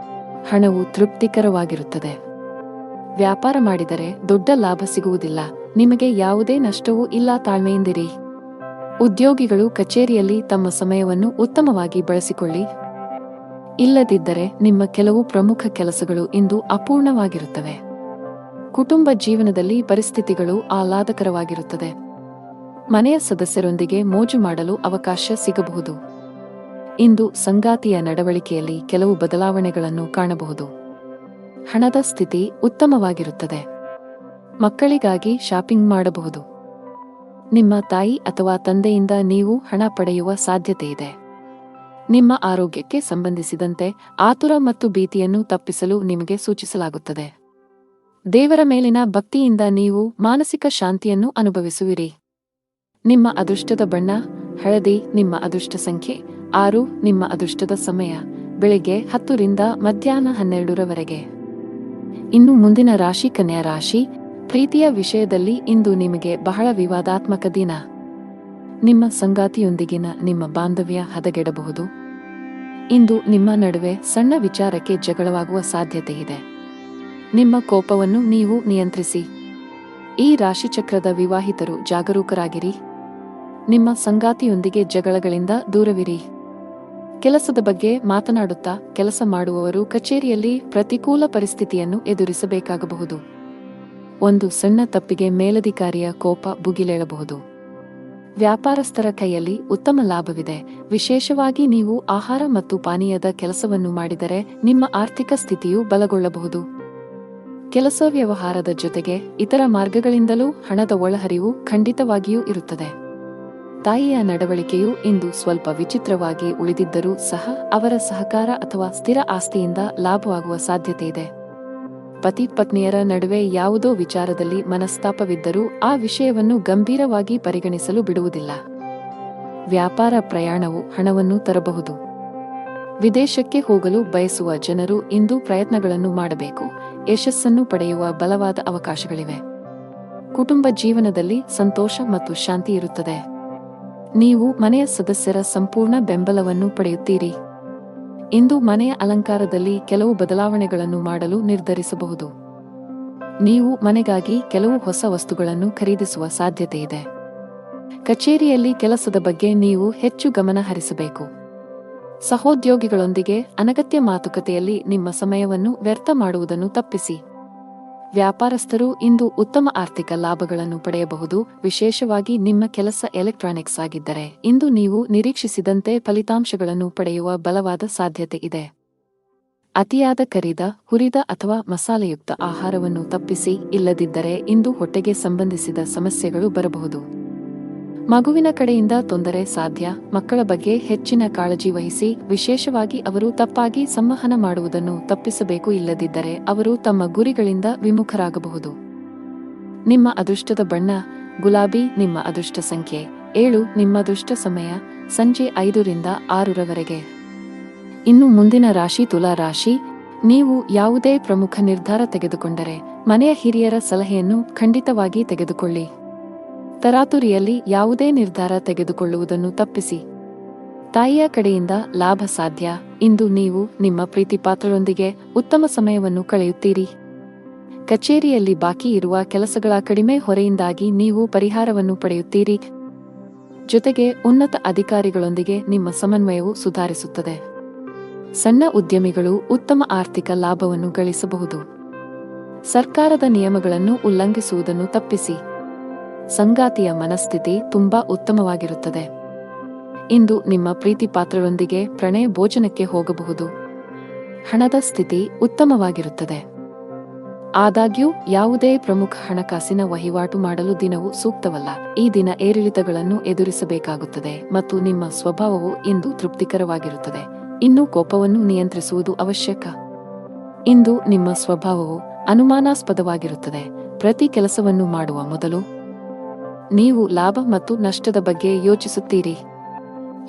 ಹಣವು ತೃಪ್ತಿಕರವಾಗಿರುತ್ತದೆ. ವ್ಯಾಪಾರ ಮಾಡಿದರೆ ದೊಡ್ಡ ಲಾಭ ಸಿಗುವುದಿಲ್ಲ. ನಿಮಗೆ ಯಾವುದೇ ನಷ್ಟವೂ ಇಲ್ಲ. ತಾಳ್ಮೆಯಿಂದಿರಿ. ಉದ್ಯೋಗಿಗಳು ಕಚೇರಿಯಲ್ಲಿ ತಮ್ಮ ಸಮಯವನ್ನು ಉತ್ತಮವಾಗಿ ಬಳಸಿಕೊಳ್ಳಿ. ಇಲ್ಲದಿದ್ದರೆ ನಿಮ್ಮ ಕೆಲವು ಪ್ರಮುಖ ಕೆಲಸಗಳು ಇಂದು ಅಪೂರ್ಣವಾಗಿರುತ್ತವೆ. ಕುಟುಂಬ ಜೀವನದಲ್ಲಿ ಪರಿಸ್ಥಿತಿಗಳು ಆಹ್ಲಾದಕರವಾಗಿರುತ್ತದೆ. ಮನೆಯ ಸದಸ್ಯರೊಂದಿಗೆ ಮೋಜು ಮಾಡಲು ಅವಕಾಶ ಸಿಗಬಹುದು. ಇಂದು ಸಂಗಾತಿಯ ನಡವಳಿಕೆಯಲ್ಲಿ ಕೆಲವು ಬದಲಾವಣೆಗಳನ್ನು ಕಾಣಬಹುದು. ಹಣದ ಸ್ಥಿತಿ ಉತ್ತಮವಾಗಿರುತ್ತದೆ. ಮಕ್ಕಳಿಗಾಗಿ ಶಾಪಿಂಗ್ ಮಾಡಬಹುದು. ನಿಮ್ಮ ತಾಯಿ ಅಥವಾ ತಂದೆಯಿಂದ ನೀವು ಹಣ ಪಡೆಯುವ ಸಾಧ್ಯತೆಯಿದೆ. ನಿಮ್ಮ ಆರೋಗ್ಯಕ್ಕೆ ಸಂಬಂಧಿಸಿದಂತೆ ಆತುರ ಮತ್ತು ಭೀತಿಯನ್ನು ತಪ್ಪಿಸಲು ನಿಮಗೆ ಸೂಚಿಸಲಾಗುತ್ತದೆ. ದೇವರ ಮೇಲಿನ ಭಕ್ತಿಯಿಂದ ನೀವು ಮಾನಸಿಕ ಶಾಂತಿಯನ್ನು ಅನುಭವಿಸುವಿರಿ. ನಿಮ್ಮ ಅದೃಷ್ಟದ ಬಣ್ಣ ಹಳದಿ. ನಿಮ್ಮ ಅದೃಷ್ಟ ಸಂಖ್ಯೆ 6. ನಿಮ್ಮ ಅದೃಷ್ಟದ ಸಮಯ ಬೆಳಿಗ್ಗೆ 10ರಿಂದ ಮಧ್ಯಾಹ್ನ 12ರವರೆಗೆ. ಇನ್ನು ಮುಂದಿನ ರಾಶಿ ಕನ್ಯಾ ರಾಶಿ. ಪ್ರೀತಿಯ ವಿಷಯದಲ್ಲಿ ಇಂದು ನಿಮಗೆ ಬಹಳ ವಿವಾದಾತ್ಮಕ ದಿನ. ನಿಮ್ಮ ಸಂಗಾತಿಯೊಂದಿಗಿನ ನಿಮ್ಮ ಬಾಂಧವ್ಯ ಹದಗೆಡಬಹುದು. ಇಂದು ನಿಮ್ಮ ನಡುವೆ ಸಣ್ಣ ವಿಚಾರಕ್ಕೆ ಜಗಳವಾಗುವ ಸಾಧ್ಯತೆಯಿದೆ. ನಿಮ್ಮ ಕೋಪವನ್ನು ನೀವು ನಿಯಂತ್ರಿಸಿ. ಈ ರಾಶಿಚಕ್ರದ ವಿವಾಹಿತರು ಜಾಗರೂಕರಾಗಿರಿ. ನಿಮ್ಮ ಸಂಗಾತಿಯೊಂದಿಗೆ ಜಗಳಗಳಿಂದ ದೂರವಿರಿ. ಕೆಲಸದ ಬಗ್ಗೆ ಮಾತನಾಡುತ್ತಾ ಕೆಲಸ ಮಾಡುವವರು ಕಚೇರಿಯಲ್ಲಿ ಪ್ರತಿಕೂಲ ಪರಿಸ್ಥಿತಿಯನ್ನು ಎದುರಿಸಬೇಕಾಗಬಹುದು. ಒಂದು ಸಣ್ಣ ತಪ್ಪಿಗೆ ಮೇಲಧಿಕಾರಿಯ ಕೋಪ ಭುಗಿಲೇಳಬಹುದು. ವ್ಯಾಪಾರಸ್ಥರ ಕೈಯಲ್ಲಿ ಉತ್ತಮ ಲಾಭವಿದೆ. ವಿಶೇಷವಾಗಿ ನೀವು ಆಹಾರ ಮತ್ತು ಪಾನೀಯದ ಕೆಲಸವನ್ನು ಮಾಡಿದರೆ ನಿಮ್ಮ ಆರ್ಥಿಕ ಸ್ಥಿತಿಯು ಬಲಗೊಳ್ಳಬಹುದು. ಕೆಲಸ ವ್ಯವಹಾರದ ಜೊತೆಗೆ ಇತರ ಮಾರ್ಗಗಳಿಂದಲೂ ಹಣದ ಒಳಹರಿವು ಖಂಡಿತವಾಗಿಯೂ ಇರುತ್ತದೆ. ತಾಯಿಯ ನಡವಳಿಕೆಯು ಇಂದು ಸ್ವಲ್ಪ ವಿಚಿತ್ರವಾಗಿ ಉಳಿದಿದ್ದರೂ ಸಹ ಅವರ ಸಹಕಾರ ಅಥವಾ ಸ್ಥಿರ ಆಸ್ತಿಯಿಂದ ಲಾಭವಾಗುವ ಸಾಧ್ಯತೆಯಿದೆ. ಪತಿ ಪತ್ನಿಯರ ನಡುವೆ ಯಾವುದೋ ವಿಚಾರದಲ್ಲಿ ಮನಸ್ತಾಪವಿದ್ದರೂ ಆ ವಿಷಯವನ್ನು ಗಂಭೀರವಾಗಿ ಪರಿಗಣಿಸಲು ಬಿಡುವುದಿಲ್ಲ. ವ್ಯಾಪಾರ ಪ್ರಯಾಣವು ಹಣವನ್ನು ತರಬಹುದು. ವಿದೇಶಕ್ಕೆ ಹೋಗಲು ಬಯಸುವ ಜನರು ಇಂದು ಪ್ರಯತ್ನಗಳನ್ನು ಮಾಡಬೇಕು. ಯಶಸ್ಸನ್ನು ಪಡೆಯುವ ಬಲವಾದ ಅವಕಾಶಗಳಿವೆ. ಕುಟುಂಬ ಜೀವನದಲ್ಲಿ ಸಂತೋಷ ಮತ್ತು ಶಾಂತಿ ಇರುತ್ತದೆ. ನೀವು ಮನೆಯ ಸದಸ್ಯರ ಸಂಪೂರ್ಣ ಬೆಂಬಲವನ್ನು ಪಡೆಯುತ್ತೀರಿ. ಇಂದು ಮನೆಯ ಅಲಂಕಾರದಲ್ಲಿ ಕೆಲವು ಬದಲಾವಣೆಗಳನ್ನು ಮಾಡಲು ನಿರ್ಧರಿಸಬಹುದು. ನೀವು ಮನೆಗಾಗಿ ಕೆಲವು ಹೊಸ ವಸ್ತುಗಳನ್ನು ಖರೀದಿಸುವ ಸಾಧ್ಯತೆಯಿದೆ. ಕಚೇರಿಯಲ್ಲಿ ಕೆಲಸದ ಬಗ್ಗೆ ನೀವು ಹೆಚ್ಚು ಗಮನ ಹರಿಸಬೇಕು. ಸಹೋದ್ಯೋಗಿಗಳೊಂದಿಗೆ ಅನಗತ್ಯ ಮಾತುಕತೆಯಲ್ಲಿ ನಿಮ್ಮ ಸಮಯವನ್ನು ವ್ಯರ್ಥ ಮಾಡುವುದನ್ನು ತಪ್ಪಿಸಿ. ವ್ಯಾಪಾರಸ್ಥರು ಇಂದು ಉತ್ತಮ ಆರ್ಥಿಕ ಲಾಭಗಳನ್ನು ಪಡೆಯಬಹುದು. ವಿಶೇಷವಾಗಿ ನಿಮ್ಮ ಕೆಲಸ ಎಲೆಕ್ಟ್ರಾನಿಕ್ಸ್ ಆಗಿದ್ದರೆ ಇಂದು ನೀವು ನಿರೀಕ್ಷಿಸಿದಂತೆ ಫಲಿತಾಂಶಗಳನ್ನು ಪಡೆಯುವ ಬಲವಾದ ಸಾಧ್ಯತೆ ಇದೆ. ಅತಿಯಾದ ಕರಿದ, ಹುರಿದ ಅಥವಾ ಮಸಾಲೆಯುಕ್ತ ಆಹಾರವನ್ನು ತಪ್ಪಿಸಿ. ಇಲ್ಲದಿದ್ದರೆ ಇಂದು ಹೊಟ್ಟೆಗೆ ಸಂಬಂಧಿಸಿದ ಸಮಸ್ಯೆಗಳು ಬರಬಹುದು. ಮಗುವಿನ ಕಡೆಯಿಂದ ತೊಂದರೆ ಸಾಧ್ಯ. ಮಕ್ಕಳ ಬಗ್ಗೆ ಹೆಚ್ಚಿನ ಕಾಳಜಿ ವಹಿಸಿ, ವಿಶೇಷವಾಗಿ ಅವರು ತಪ್ಪಾಗಿ ಸಂವಹನ ಮಾಡುವುದನ್ನು ತಪ್ಪಿಸಬೇಕು. ಇಲ್ಲದಿದ್ದರೆ ಅವರು ತಮ್ಮ ಗುರಿಗಳಿಂದ ವಿಮುಖರಾಗಬಹುದು. ನಿಮ್ಮ ಅದೃಷ್ಟದ ಬಣ್ಣ ಗುಲಾಬಿ. ನಿಮ್ಮ ಅದೃಷ್ಟ ಸಂಖ್ಯೆ 7. ನಿಮ್ಮ ಅದೃಷ್ಟ ಸಮಯ ಸಂಜೆ 5 ರಿಂದ 6 ರವರೆಗೆ. ಇನ್ನು ಮುಂದಿನ ರಾಶಿ ತುಲಾ ರಾಶಿ. ನೀವು ಯಾವುದೇ ಪ್ರಮುಖ ನಿರ್ಧಾರ ತೆಗೆದುಕೊಂಡರೆ ಮನೆಯ ಹಿರಿಯರ ಸಲಹೆಯನ್ನು ಖಂಡಿತವಾಗಿ ತೆಗೆದುಕೊಳ್ಳಿ. ತರಾತುರಿಯಲ್ಲಿ ಯಾವುದೇ ನಿರ್ಧಾರ ತೆಗೆದುಕೊಳ್ಳುವುದನ್ನು ತಪ್ಪಿಸಿ. ತಾಯಿಯ ಕಡೆಯಿಂದ ಲಾಭ ಸಾಧ್ಯ. ಇಂದು ನೀವು ನಿಮ್ಮ ಪ್ರೀತಿಪಾತ್ರರೊಂದಿಗೆ ಉತ್ತಮ ಸಮಯವನ್ನು ಕಳೆಯುತ್ತೀರಿ. ಕಚೇರಿಯಲ್ಲಿ ಬಾಕಿ ಇರುವ ಕೆಲಸಗಳ ಕಡಿಮೆ ಹೊರೆಯಿಂದಾಗಿ ನೀವು ಪರಿಹಾರವನ್ನು ಪಡೆಯುತ್ತೀರಿ. ಜೊತೆಗೆ ಉನ್ನತ ಅಧಿಕಾರಿಗಳೊಂದಿಗೆ ನಿಮ್ಮ ಸಮನ್ವಯವು ಸುಧಾರಿಸುತ್ತದೆ. ಸಣ್ಣ ಉದ್ಯಮಿಗಳು ಉತ್ತಮ ಆರ್ಥಿಕ ಲಾಭವನ್ನು ಗಳಿಸಬಹುದು. ಸರ್ಕಾರದ ನಿಯಮಗಳನ್ನು ಉಲ್ಲಂಘಿಸುವುದನ್ನು ತಪ್ಪಿಸಿ. ಸಂಗಾತಿಯ ಮನಸ್ಥಿತಿ ತುಂಬಾ ಉತ್ತಮವಾಗಿರುತ್ತದೆ. ಇಂದು ನಿಮ್ಮ ಪ್ರೀತಿಪಾತ್ರರೊಂದಿಗೆ ಪ್ರಣಯ ಭೋಜನಕ್ಕೆ ಹೋಗಬಹುದು. ಹಣದ ಸ್ಥಿತಿ ಉತ್ತಮವಾಗಿರುತ್ತದೆ. ಆದಾಗ್ಯೂ ಯಾವುದೇ ಪ್ರಮುಖ ಹಣಕಾಸಿನ ವಹಿವಾಟು ಮಾಡಲು ದಿನವು ಸೂಕ್ತವಲ್ಲ. ಈ ದಿನ ಏರಿಳಿತಗಳನ್ನು ಎದುರಿಸಬೇಕಾಗುತ್ತದೆ ಮತ್ತು ನಿಮ್ಮ ಸ್ವಭಾವವು ಇಂದು ತೃಪ್ತಿಕರವಾಗಿರುತ್ತದೆ. ಇನ್ನು ಕೋಪವನ್ನು ನಿಯಂತ್ರಿಸುವುದು ಅವಶ್ಯಕ. ಇಂದು ನಿಮ್ಮ ಸ್ವಭಾವವು ಅನುಮಾನಾಸ್ಪದವಾಗಿರುತ್ತದೆ. ಪ್ರತಿ ಕೆಲಸವನ್ನು ಮಾಡುವ ಮೊದಲು ನೀವು ಲಾಭ ಮತ್ತು ನಷ್ಟದ ಬಗ್ಗೆ ಯೋಚಿಸುತ್ತೀರಿ.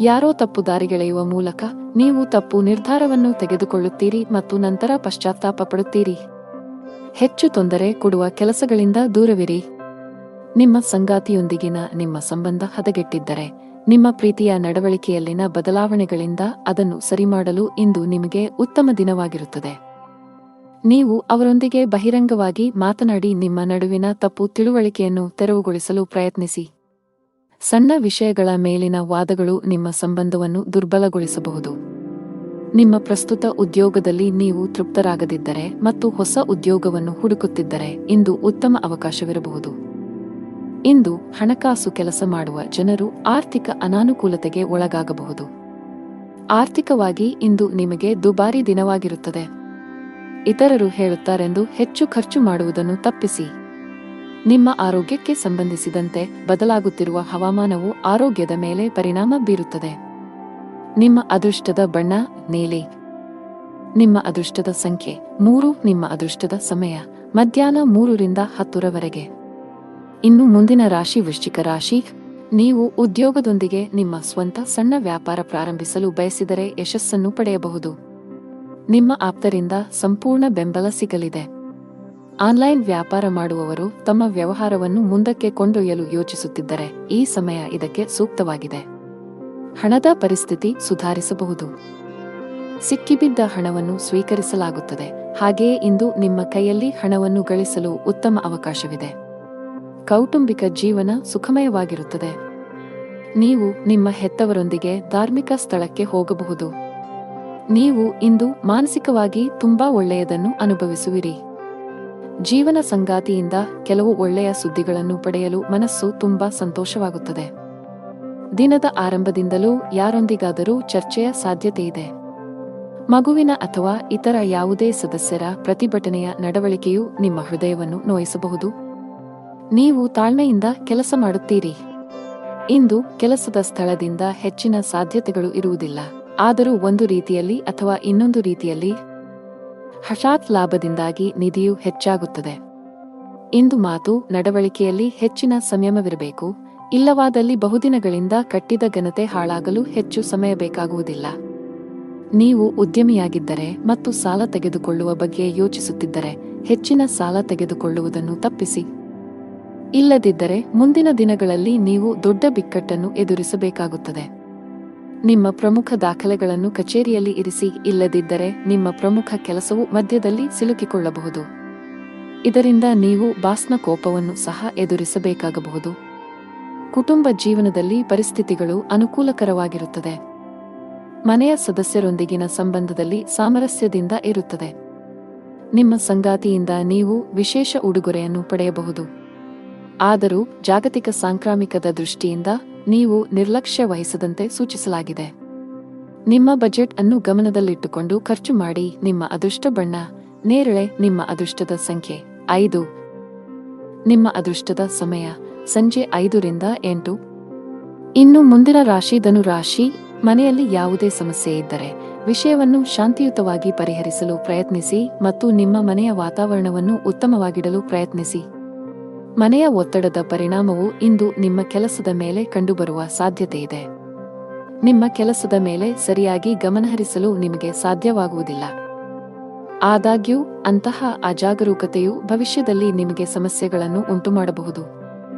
ಯಾರೋ ತಪ್ಪು ದಾರಿಗೆಳೆಯುವ ಮೂಲಕ ನೀವು ತಪ್ಪು ನಿರ್ಧಾರವನ್ನು ತೆಗೆದುಕೊಳ್ಳುತ್ತೀರಿ ಮತ್ತು ನಂತರ ಪಶ್ಚಾತ್ತಾಪ ಪಡುತ್ತೀರಿ. ಹೆಚ್ಚು ತೊಂದರೆ ಕೊಡುವ ಕೆಲಸಗಳಿಂದ ದೂರವಿರಿ. ನಿಮ್ಮ ಸಂಗಾತಿಯೊಂದಿಗಿನ ನಿಮ್ಮ ಸಂಬಂಧ ಹದಗೆಟ್ಟಿದ್ದರೆ ನಿಮ್ಮ ಪ್ರೀತಿಯ ನಡವಳಿಕೆಯಲ್ಲಿನ ಬದಲಾವಣೆಗಳಿಂದ ಅದನ್ನು ಸರಿಮಾಡಲು ಇಂದು ನಿಮಗೆ ಉತ್ತಮ ದಿನವಾಗಿರುತ್ತದೆ. ನೀವು ಅವರೊಂದಿಗೆ ಬಹಿರಂಗವಾಗಿ ಮಾತನಾಡಿ ನಿಮ್ಮ ನಡುವಿನ ತಪ್ಪು ತಿಳುವಳಿಕೆಯನ್ನು ತೆರವುಗೊಳಿಸಲು ಪ್ರಯತ್ನಿಸಿ. ಸಣ್ಣ ವಿಷಯಗಳ ಮೇಲಿನ ವಾದಗಳು ನಿಮ್ಮ ಸಂಬಂಧವನ್ನು ದುರ್ಬಲಗೊಳಿಸಬಹುದು. ನಿಮ್ಮ ಪ್ರಸ್ತುತ ಉದ್ಯೋಗದಲ್ಲಿ ನೀವು ತೃಪ್ತರಾಗದಿದ್ದರೆ ಮತ್ತು ಹೊಸ ಉದ್ಯೋಗವನ್ನು ಹುಡುಕುತ್ತಿದ್ದರೆ ಇಂದು ಉತ್ತಮ ಅವಕಾಶವಿರಬಹುದು. ಇಂದು ಹಣಕಾಸು ಕೆಲಸ ಮಾಡುವ ಜನರು ಆರ್ಥಿಕ ಅನಾನುಕೂಲತೆಗೆ ಒಳಗಾಗಬಹುದು. ಆರ್ಥಿಕವಾಗಿ ಇಂದು ನಿಮಗೆ ದುಬಾರಿ ದಿನವಾಗಿರುತ್ತದೆ. ಇತರರು ಹೇಳುತ್ತಾರೆಂದು ಹೆಚ್ಚು ಖರ್ಚು ಮಾಡುವುದನ್ನು ತಪ್ಪಿಸಿ. ನಿಮ್ಮ ಆರೋಗ್ಯಕ್ಕೆ ಸಂಬಂಧಿಸಿದಂತೆ ಬದಲಾಗುತ್ತಿರುವ ಹವಾಮಾನವು ಆರೋಗ್ಯದ ಮೇಲೆ ಪರಿಣಾಮ ಬೀರುತ್ತದೆ. ನಿಮ್ಮ ಅದೃಷ್ಟದ ಬಣ್ಣ ನೀಲಿ. ನಿಮ್ಮ ಅದೃಷ್ಟದ ಸಂಖ್ಯೆ 3. ನಿಮ್ಮ ಅದೃಷ್ಟದ ಸಮಯ ಮಧ್ಯಾಹ್ನ 3 ರಿಂದ 10 ರವರೆಗೆ. ಇನ್ನು ಮುಂದಿನ ರಾಶಿ ವೃಶ್ಚಿಕ ರಾಶಿ. ನೀವು ಉದ್ಯೋಗದೊಂದಿಗೆ ನಿಮ್ಮ ಸ್ವಂತ ಸಣ್ಣ ವ್ಯಾಪಾರ ಪ್ರಾರಂಭಿಸಲು ಬಯಸಿದರೆ ಯಶಸ್ಸನ್ನು ಪಡೆಯಬಹುದು. ನಿಮ್ಮ ಆಪ್ತರಿಂದ ಸಂಪೂರ್ಣ ಬೆಂಬಲ ಸಿಗಲಿದೆ. ಆನ್ಲೈನ್ ವ್ಯಾಪಾರ ಮಾಡುವವರು ತಮ್ಮ ವ್ಯವಹಾರವನ್ನು ಮುಂದಕ್ಕೆ ಕೊಂಡೊಯ್ಯಲು ಯೋಚಿಸುತ್ತಿದ್ದರೆ ಈ ಸಮಯ ಇದಕ್ಕೆ ಸೂಕ್ತವಾಗಿದೆ. ಹಣದ ಪರಿಸ್ಥಿತಿ ಸುಧಾರಿಸಬಹುದು. ಸಿಕ್ಕಿಬಿದ್ದ ಹಣವನ್ನು ಸ್ವೀಕರಿಸಲಾಗುತ್ತದೆ. ಹಾಗೆಯೇ ಇಂದು ನಿಮ್ಮ ಕೈಯಲ್ಲಿ ಹಣವನ್ನು ಗಳಿಸಲು ಉತ್ತಮ ಅವಕಾಶವಿದೆ. ಕೌಟುಂಬಿಕ ಜೀವನ ಸುಖಮಯವಾಗಿರುತ್ತದೆ. ನೀವು ನಿಮ್ಮ ಹೆತ್ತವರೊಂದಿಗೆ ಧಾರ್ಮಿಕ ಸ್ಥಳಕ್ಕೆ ಹೋಗಬಹುದು. ನೀವು ಇಂದು ಮಾನಸಿಕವಾಗಿ ತುಂಬಾ ಒಳ್ಳೆಯದನ್ನು ಅನುಭವಿಸುವಿರಿ. ಜೀವನ ಸಂಗಾತಿಯಿಂದ ಕೆಲವು ಒಳ್ಳೆಯ ಸುದ್ದಿಗಳನ್ನು ಪಡೆಯಲು ಮನಸ್ಸು ತುಂಬಾ ಸಂತೋಷವಾಗುತ್ತದೆ. ದಿನದ ಆರಂಭದಿಂದಲೂ ಯಾರೊಂದಿಗಾದರೂ ಚರ್ಚೆಯ ಸಾಧ್ಯತೆಯಿದೆ. ಮಗುವಿನ ಅಥವಾ ಇತರ ಯಾವುದೇ ಸದಸ್ಯರ ಪ್ರತಿಭಟನೆಯ ನಡವಳಿಕೆಯು ನಿಮ್ಮ ಹೃದಯವನ್ನು ನೋಯಿಸಬಹುದು. ನೀವು ತಾಳ್ಮೆಯಿಂದ ಕೆಲಸ ಮಾಡುತ್ತೀರಿ. ಇಂದು ಕೆಲಸದ ಸ್ಥಳದಿಂದ ಹೆಚ್ಚಿನ ಸಾಧ್ಯತೆಗಳು ಇರುವುದಿಲ್ಲ. ಆದರೂ ಒಂದು ರೀತಿಯಲ್ಲಿ ಅಥವಾ ಇನ್ನೊಂದು ರೀತಿಯಲ್ಲಿ ಹಠಾತ್ ಲಾಭದಿಂದಾಗಿ ನಿಧಿಯು ಹೆಚ್ಚಾಗುತ್ತದೆ. ಇಂದು ಮಾತು ನಡವಳಿಕೆಯಲ್ಲಿ ಹೆಚ್ಚಿನ ಸಂಯಮವಿರಬೇಕು. ಇಲ್ಲವಾದಲ್ಲಿ ಬಹುದಿನಗಳಿಂದ ಕಟ್ಟಿದ ಘನತೆ ಹಾಳಾಗಲು ಹೆಚ್ಚು ಸಮಯ ಬೇಕಾಗುವುದಿಲ್ಲ. ನೀವು ಉದ್ಯಮಿಯಾಗಿದ್ದರೆ ಮತ್ತು ಸಾಲ ತೆಗೆದುಕೊಳ್ಳುವ ಬಗ್ಗೆ ಯೋಚಿಸುತ್ತಿದ್ದರೆ ಹೆಚ್ಚಿನ ಸಾಲ ತೆಗೆದುಕೊಳ್ಳುವುದನ್ನು ತಪ್ಪಿಸಿ. ಇಲ್ಲದಿದ್ದರೆ ಮುಂದಿನ ದಿನಗಳಲ್ಲಿ ನೀವು ದೊಡ್ಡ ಬಿಕ್ಕಟ್ಟನ್ನು ಎದುರಿಸಬೇಕಾಗುತ್ತದೆ. ನಿಮ್ಮ ಪ್ರಮುಖ ದಾಖಲೆಗಳನ್ನು ಕಚೇರಿಯಲ್ಲಿ ಇರಿಸಿ. ಇಲ್ಲದಿದ್ದರೆ ನಿಮ್ಮ ಪ್ರಮುಖ ಕೆಲಸವು ಮಧ್ಯದಲ್ಲಿ ಸಿಲುಕಿಕೊಳ್ಳಬಹುದು. ಇದರಿಂದ ನೀವು ಬಾಸ್ನ ಕೋಪವನ್ನು ಸಹ ಎದುರಿಸಬೇಕಾಗಬಹುದು. ಕುಟುಂಬ ಜೀವನದಲ್ಲಿ ಪರಿಸ್ಥಿತಿಗಳು ಅನುಕೂಲಕರವಾಗಿರುತ್ತದೆ. ಮನೆಯ ಸದಸ್ಯರೊಂದಿಗಿನ ಸಂಬಂಧದಲ್ಲಿ ಸಾಮರಸ್ಯದಿಂದ ಇರುತ್ತದೆ. ನಿಮ್ಮ ಸಂಗಾತಿಯಿಂದ ನೀವು ವಿಶೇಷ ಉಡುಗೊರೆಯನ್ನು ಪಡೆಯಬಹುದು. ಆದರೂ ಜಾಗತಿಕ ಸಾಂಕ್ರಾಮಿಕದ ದೃಷ್ಟಿಯಿಂದ ನೀವು ನಿರ್ಲಕ್ಷ್ಯ ವಹಿಸದಂತೆ ಸೂಚಿಸಲಾಗಿದೆ. ನಿಮ್ಮ ಬಜೆಟ್ ಅನ್ನು ಗಮನದಲ್ಲಿಟ್ಟುಕೊಂಡು ಖರ್ಚು ಮಾಡಿ. ನಿಮ್ಮ ಅದೃಷ್ಟ ಬಣ್ಣ ನೇರಳೆ. ನಿಮ್ಮ ಅದೃಷ್ಟದ ಸಂಖ್ಯೆ 5. ನಿಮ್ಮ ಅದೃಷ್ಟದ ಸಮಯ ಸಂಜೆ 5 ರಿಂದ 8. ಇನ್ನು ಮುಂದಿನ ರಾಶಿ ಧನು ರಾಶಿ. ಮನೆಯಲ್ಲಿ ಯಾವುದೇ ಸಮಸ್ಯೆ ಇದ್ದರೆ ವಿಷಯವನ್ನು ಶಾಂತಿಯುತವಾಗಿ ಪರಿಹರಿಸಲು ಪ್ರಯತ್ನಿಸಿ ಮತ್ತು ನಿಮ್ಮ ಮನೆಯ ವಾತಾವರಣವನ್ನು ಉತ್ತಮವಾಗಿಡಲು ಪ್ರಯತ್ನಿಸಿ. ಮನೆಯ ಒತ್ತಡದ ಪರಿಣಾಮವು ಇಂದು ನಿಮ್ಮ ಕೆಲಸದ ಮೇಲೆ ಕಂಡುಬರುವ ಸಾಧ್ಯತೆಯಿದೆ. ನಿಮ್ಮ ಕೆಲಸದ ಮೇಲೆ ಸರಿಯಾಗಿ ಗಮನಹರಿಸಲು ನಿಮಗೆ ಸಾಧ್ಯವಾಗುವುದಿಲ್ಲ. ಆದಾಗ್ಯೂ ಅಂತಹ ಅಜಾಗರೂಕತೆಯು ಭವಿಷ್ಯದಲ್ಲಿ ನಿಮಗೆ ಸಮಸ್ಯೆಗಳನ್ನು ಉಂಟುಮಾಡಬಹುದು.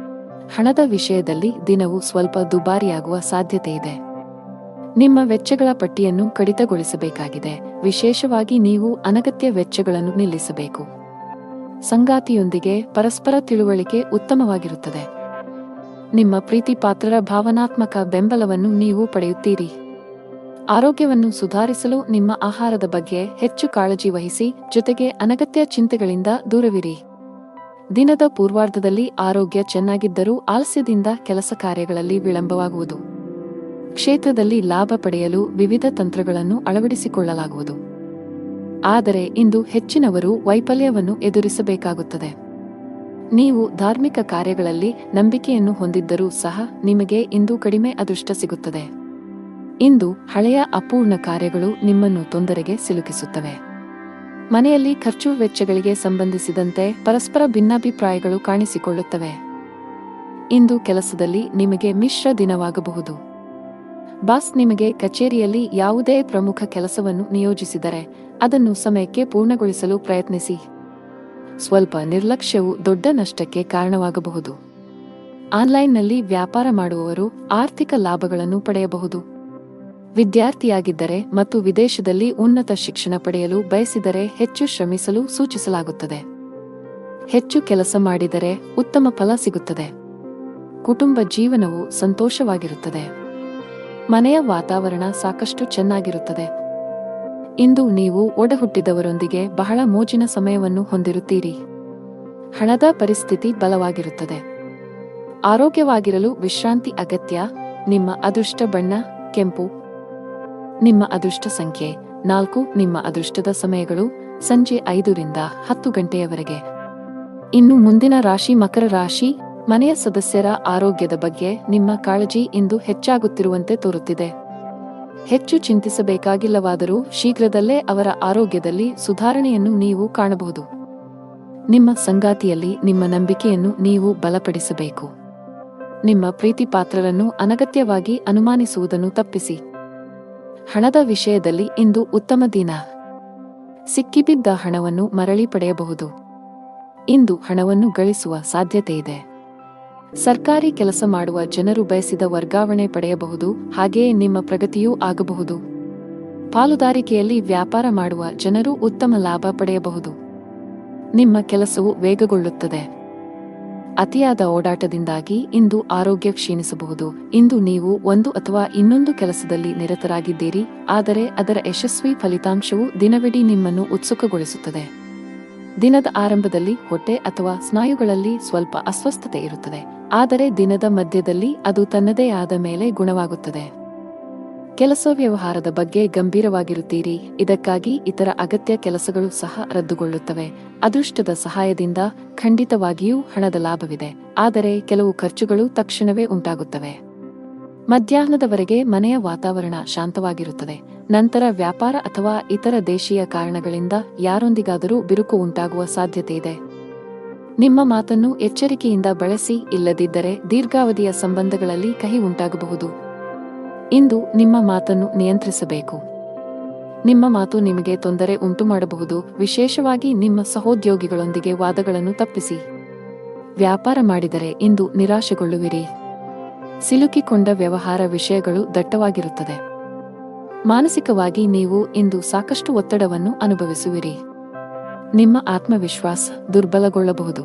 ಹಣದ ವಿಷಯದಲ್ಲಿ ದಿನವು ಸ್ವಲ್ಪ ದುಬಾರಿಯಾಗುವ ಸಾಧ್ಯತೆಯಿದೆ. ನಿಮ್ಮ ವೆಚ್ಚಗಳ ಪಟ್ಟಿಯನ್ನು ಕಡಿತಗೊಳಿಸಬೇಕಾಗಿದೆ. ವಿಶೇಷವಾಗಿ ನೀವು ಅನಗತ್ಯ ವೆಚ್ಚಗಳನ್ನು ನಿಲ್ಲಿಸಬೇಕು. ಸಂಗಾತಿಯೊಂದಿಗೆ ಪರಸ್ಪರ ತಿಳುವಳಿಕೆ ಉತ್ತಮವಾಗಿರುತ್ತದೆ. ನಿಮ್ಮ ಪ್ರೀತಿಪಾತ್ರರ ಭಾವನಾತ್ಮಕ ಬೆಂಬಲವನ್ನು ನೀವು ಪಡೆಯುತ್ತೀರಿ. ಆರೋಗ್ಯವನ್ನು ಸುಧಾರಿಸಲು ನಿಮ್ಮ ಆಹಾರದ ಬಗ್ಗೆ ಹೆಚ್ಚು ಕಾಳಜಿ ವಹಿಸಿ, ಜೊತೆಗೆ ಅನಗತ್ಯ ಚಿಂತೆಗಳಿಂದ ದೂರವಿರಿ. ದಿನದ ಪೂರ್ವಾರ್ಧದಲ್ಲಿ ಆರೋಗ್ಯ ಚೆನ್ನಾಗಿದ್ದರೂ ಆಲಸ್ಯದಿಂದ ಕೆಲಸ ಕಾರ್ಯಗಳಲ್ಲಿ ವಿಳಂಬವಾಗುವುದು. ಕ್ಷೇತ್ರದಲ್ಲಿ ಲಾಭ ಪಡೆಯಲು ವಿವಿಧ ತಂತ್ರಗಳನ್ನು ಅಳವಡಿಸಿಕೊಳ್ಳಲಾಗುವುದು. ಆದರೆ ಇಂದು ಹೆಚ್ಚಿನವರು ವೈಫಲ್ಯವನ್ನು ಎದುರಿಸಬೇಕಾಗುತ್ತದೆ. ನೀವು ಧಾರ್ಮಿಕ ಕಾರ್ಯಗಳಲ್ಲಿ ನಂಬಿಕೆಯನ್ನು ಹೊಂದಿದ್ದರೂ ಸಹ ನಿಮಗೆ ಇಂದು ಕಡಿಮೆ ಅದೃಷ್ಟ ಸಿಗುತ್ತದೆ. ಇಂದು ಹಳೆಯ ಅಪೂರ್ಣ ಕಾರ್ಯಗಳು ನಿಮ್ಮನ್ನು ತೊಂದರೆಗೆ ಸಿಲುಕಿಸುತ್ತವೆ. ಮನೆಯಲ್ಲಿ ಖರ್ಚು ವೆಚ್ಚಗಳಿಗೆ ಸಂಬಂಧಿಸಿದಂತೆ ಪರಸ್ಪರ ಭಿನ್ನಾಭಿಪ್ರಾಯಗಳು ಕಾಣಿಸಿಕೊಳ್ಳುತ್ತವೆ. ಇಂದು ಕೆಲಸದಲ್ಲಿ ನಿಮಗೆ ಮಿಶ್ರ ದಿನವಾಗಬಹುದು. ಬಾಸ್ ನಿಮಗೆ ಕಚೇರಿಯಲ್ಲಿ ಯಾವುದೇ ಪ್ರಮುಖ ಕೆಲಸವನ್ನು ನಿಯೋಜಿಸಿದರೆ ಅದನ್ನು ಸಮಯಕ್ಕೆ ಪೂರ್ಣಗೊಳಿಸಲು ಪ್ರಯತ್ನಿಸಿ. ಸ್ವಲ್ಪ ನಿರ್ಲಕ್ಷ್ಯವು ದೊಡ್ಡ ನಷ್ಟಕ್ಕೆ ಕಾರಣವಾಗಬಹುದು. ಆನ್ಲೈನ್ನಲ್ಲಿ ವ್ಯಾಪಾರ ಮಾಡುವವರು ಆರ್ಥಿಕ ಲಾಭಗಳನ್ನು ಪಡೆಯಬಹುದು. ವಿದ್ಯಾರ್ಥಿಯಾಗಿದ್ದರೆ ಮತ್ತು ವಿದೇಶದಲ್ಲಿ ಉನ್ನತ ಶಿಕ್ಷಣ ಪಡೆಯಲು ಬಯಸಿದರೆ ಹೆಚ್ಚು ಶ್ರಮಿಸಲು ಸೂಚಿಸಲಾಗುತ್ತದೆ. ಹೆಚ್ಚು ಕೆಲಸ ಮಾಡಿದರೆ ಉತ್ತಮ ಫಲ ಸಿಗುತ್ತದೆ. ಕುಟುಂಬ ಜೀವನವು ಸಂತೋಷವಾಗಿರುತ್ತದೆ. ಮನೆಯ ವಾತಾವರಣ ಸಾಕಷ್ಟು ಚೆನ್ನಾಗಿರುತ್ತದೆ. ಇಂದು ನೀವು ಒಡಹುಟ್ಟಿದವರೊಂದಿಗೆ ಬಹಳ ಮೋಜಿನ ಸಮಯವನ್ನು ಹೊಂದಿರುತ್ತೀರಿ. ಹಣದ ಪರಿಸ್ಥಿತಿ ಬಲವಾಗಿರುತ್ತದೆ. ಆರೋಗ್ಯವಾಗಿರಲು ವಿಶ್ರಾಂತಿ ಅಗತ್ಯ. ನಿಮ್ಮ ಅದೃಷ್ಟ ಬಣ್ಣ ಕೆಂಪು. ನಿಮ್ಮ ಅದೃಷ್ಟ ಸಂಖ್ಯೆ 4. ನಿಮ್ಮ ಅದೃಷ್ಟದ ಸಮಯಗಳು ಸಂಜೆ 5ರಿಂದ 10 ಗಂಟೆಯವರೆಗೆ. ಇನ್ನು ಮುಂದಿನ ರಾಶಿ ಮಕರ ರಾಶಿ. ಮನೆಯ ಸದಸ್ಯರ ಆರೋಗ್ಯದ ಬಗ್ಗೆ ನಿಮ್ಮ ಕಾಳಜಿ ಇಂದು ಹೆಚ್ಚಾಗುತ್ತಿರುವಂತೆ ತೋರುತ್ತಿದೆ. ಹೆಚ್ಚು ಚಿಂತಿಸಬೇಕಾಗಿಲ್ಲವಾದರೂ ಶೀಘ್ರದಲ್ಲೇ ಅವರ ಆರೋಗ್ಯದಲ್ಲಿ ಸುಧಾರಣೆಯನ್ನು ನೀವು ಕಾಣಬಹುದು. ನಿಮ್ಮ ಸಂಗಾತಿಯಲ್ಲಿ ನಿಮ್ಮ ನಂಬಿಕೆಯನ್ನು ನೀವು ಬಲಪಡಿಸಬೇಕು. ನಿಮ್ಮ ಪ್ರೀತಿಪಾತ್ರರನ್ನು ಅನಗತ್ಯವಾಗಿ ಅನುಮಾನಿಸುವುದನ್ನು ತಪ್ಪಿಸಿ. ಹಣದ ವಿಷಯದಲ್ಲಿ ಇಂದು ಉತ್ತಮ ದಿನ. ಸಿಕ್ಕಿಬಿದ್ದ ಹಣವನ್ನು ಮರಳಿ ಪಡೆಯಬಹುದು. ಇಂದು ಹಣವನ್ನು ಗಳಿಸುವ ಸಾಧ್ಯತೆಯಿದೆ. ಸರ್ಕಾರಿ ಕೆಲಸ ಮಾಡುವ ಜನರು ಬಯಸಿದ ವರ್ಗಾವಣೆ ಪಡೆಯಬಹುದು. ಹಾಗೆಯೇ ನಿಮ್ಮ ಪ್ರಗತಿಯೂ ಆಗಬಹುದು. ಪಾಲುದಾರಿಕೆಯಲ್ಲಿ ವ್ಯಾಪಾರ ಮಾಡುವ ಜನರು ಉತ್ತಮ ಲಾಭ ಪಡೆಯಬಹುದು. ನಿಮ್ಮ ಕೆಲಸವು ವೇಗಗೊಳ್ಳುತ್ತದೆ. ಅತಿಯಾದ ಓಡಾಟದಿಂದಾಗಿ ಇಂದು ಆರೋಗ್ಯ ಕ್ಷೀಣಿಸಬಹುದು. ಇಂದು ನೀವು ಒಂದು ಅಥವಾ ಇನ್ನೊಂದು ಕೆಲಸದಲ್ಲಿ ನಿರತರಾಗಿದ್ದೀರಿ, ಆದರೆ ಅದರ ಯಶಸ್ವಿ ಫಲಿತಾಂಶವು ದಿನವಿಡೀ ನಿಮ್ಮನ್ನು ಉತ್ಸುಕಗೊಳಿಸುತ್ತದೆ. ದಿನದ ಆರಂಭದಲ್ಲಿ ಹೊಟ್ಟೆ ಅಥವಾ ಸ್ನಾಯುಗಳಲ್ಲಿ ಸ್ವಲ್ಪ ಅಸ್ವಸ್ಥತೆ ಇರುತ್ತದೆ, ಆದರೆ ದಿನದ ಮಧ್ಯದಲ್ಲಿ ಅದು ತನ್ನದೇ ಆದ ಮೇಲೆ ಗುಣವಾಗುತ್ತದೆ. ಕೆಲಸ ವ್ಯವಹಾರದ ಬಗ್ಗೆ ಗಂಭೀರವಾಗಿರುತ್ತೀರಿ. ಇದಕ್ಕಾಗಿ ಇತರ ಅಗತ್ಯ ಕೆಲಸಗಳು ಸಹ ರದ್ದುಗೊಳ್ಳುತ್ತವೆ. ಅದೃಷ್ಟದ ಸಹಾಯದಿಂದ ಖಂಡಿತವಾಗಿಯೂ ಹಣದ ಲಾಭವಿದೆ, ಆದರೆ ಕೆಲವು ಖರ್ಚುಗಳು ತಕ್ಷಣವೇ ಉಂಟಾಗುತ್ತವೆ. ಮಧ್ಯಾಹ್ನದವರೆಗೆ ಮನೆಯ ವಾತಾವರಣ ಶಾಂತವಾಗಿರುತ್ತದೆ. ನಂತರ ವ್ಯಾಪಾರ ಅಥವಾ ಇತರ ದೇಶೀಯ ಕಾರಣಗಳಿಂದ ಯಾರೊಂದಿಗಾದರೂ ಬಿರುಕು ಉಂಟಾಗುವ ಸಾಧ್ಯತೆಯಿದೆ. ನಿಮ್ಮ ಮಾತನ್ನು ಎಚ್ಚರಿಕೆಯಿಂದ ಬಳಸಿ, ಇಲ್ಲದಿದ್ದರೆ ದೀರ್ಘಾವಧಿಯ ಸಂಬಂಧಗಳಲ್ಲಿ ಕಹಿ ಉಂಟಾಗಬಹುದು. ಇಂದು ನಿಮ್ಮ ಮಾತನ್ನು ನಿಯಂತ್ರಿಸಬೇಕು. ನಿಮ್ಮ ಮಾತು ನಿಮಗೆ ತೊಂದರೆ ಉಂಟುಮಾಡಬಹುದು, ವಿಶೇಷವಾಗಿ ನಿಮ್ಮ ಸಹೋದ್ಯೋಗಿಗಳೊಂದಿಗೆ ವಾದಗಳನ್ನು ತಪ್ಪಿಸಿ. ವ್ಯಾಪಾರ ಮಾಡಿದರೆ ಇಂದು ನಿರಾಶೆಗೊಳ್ಳುವಿರಿ. ಸಿಲುಕಿಕೊಂಡ ವ್ಯವಹಾರ ವಿಷಯಗಳು ದಟ್ಟವಾಗಿರುತ್ತದೆ. ಮಾನಸಿಕವಾಗಿ ನೀವು ಇಂದು ಸಾಕಷ್ಟು ಒತ್ತಡವನ್ನು ಅನುಭವಿಸುವಿರಿ. ನಿಮ್ಮ ಆತ್ಮವಿಶ್ವಾಸ ದುರ್ಬಲಗೊಳ್ಳಬಹುದು.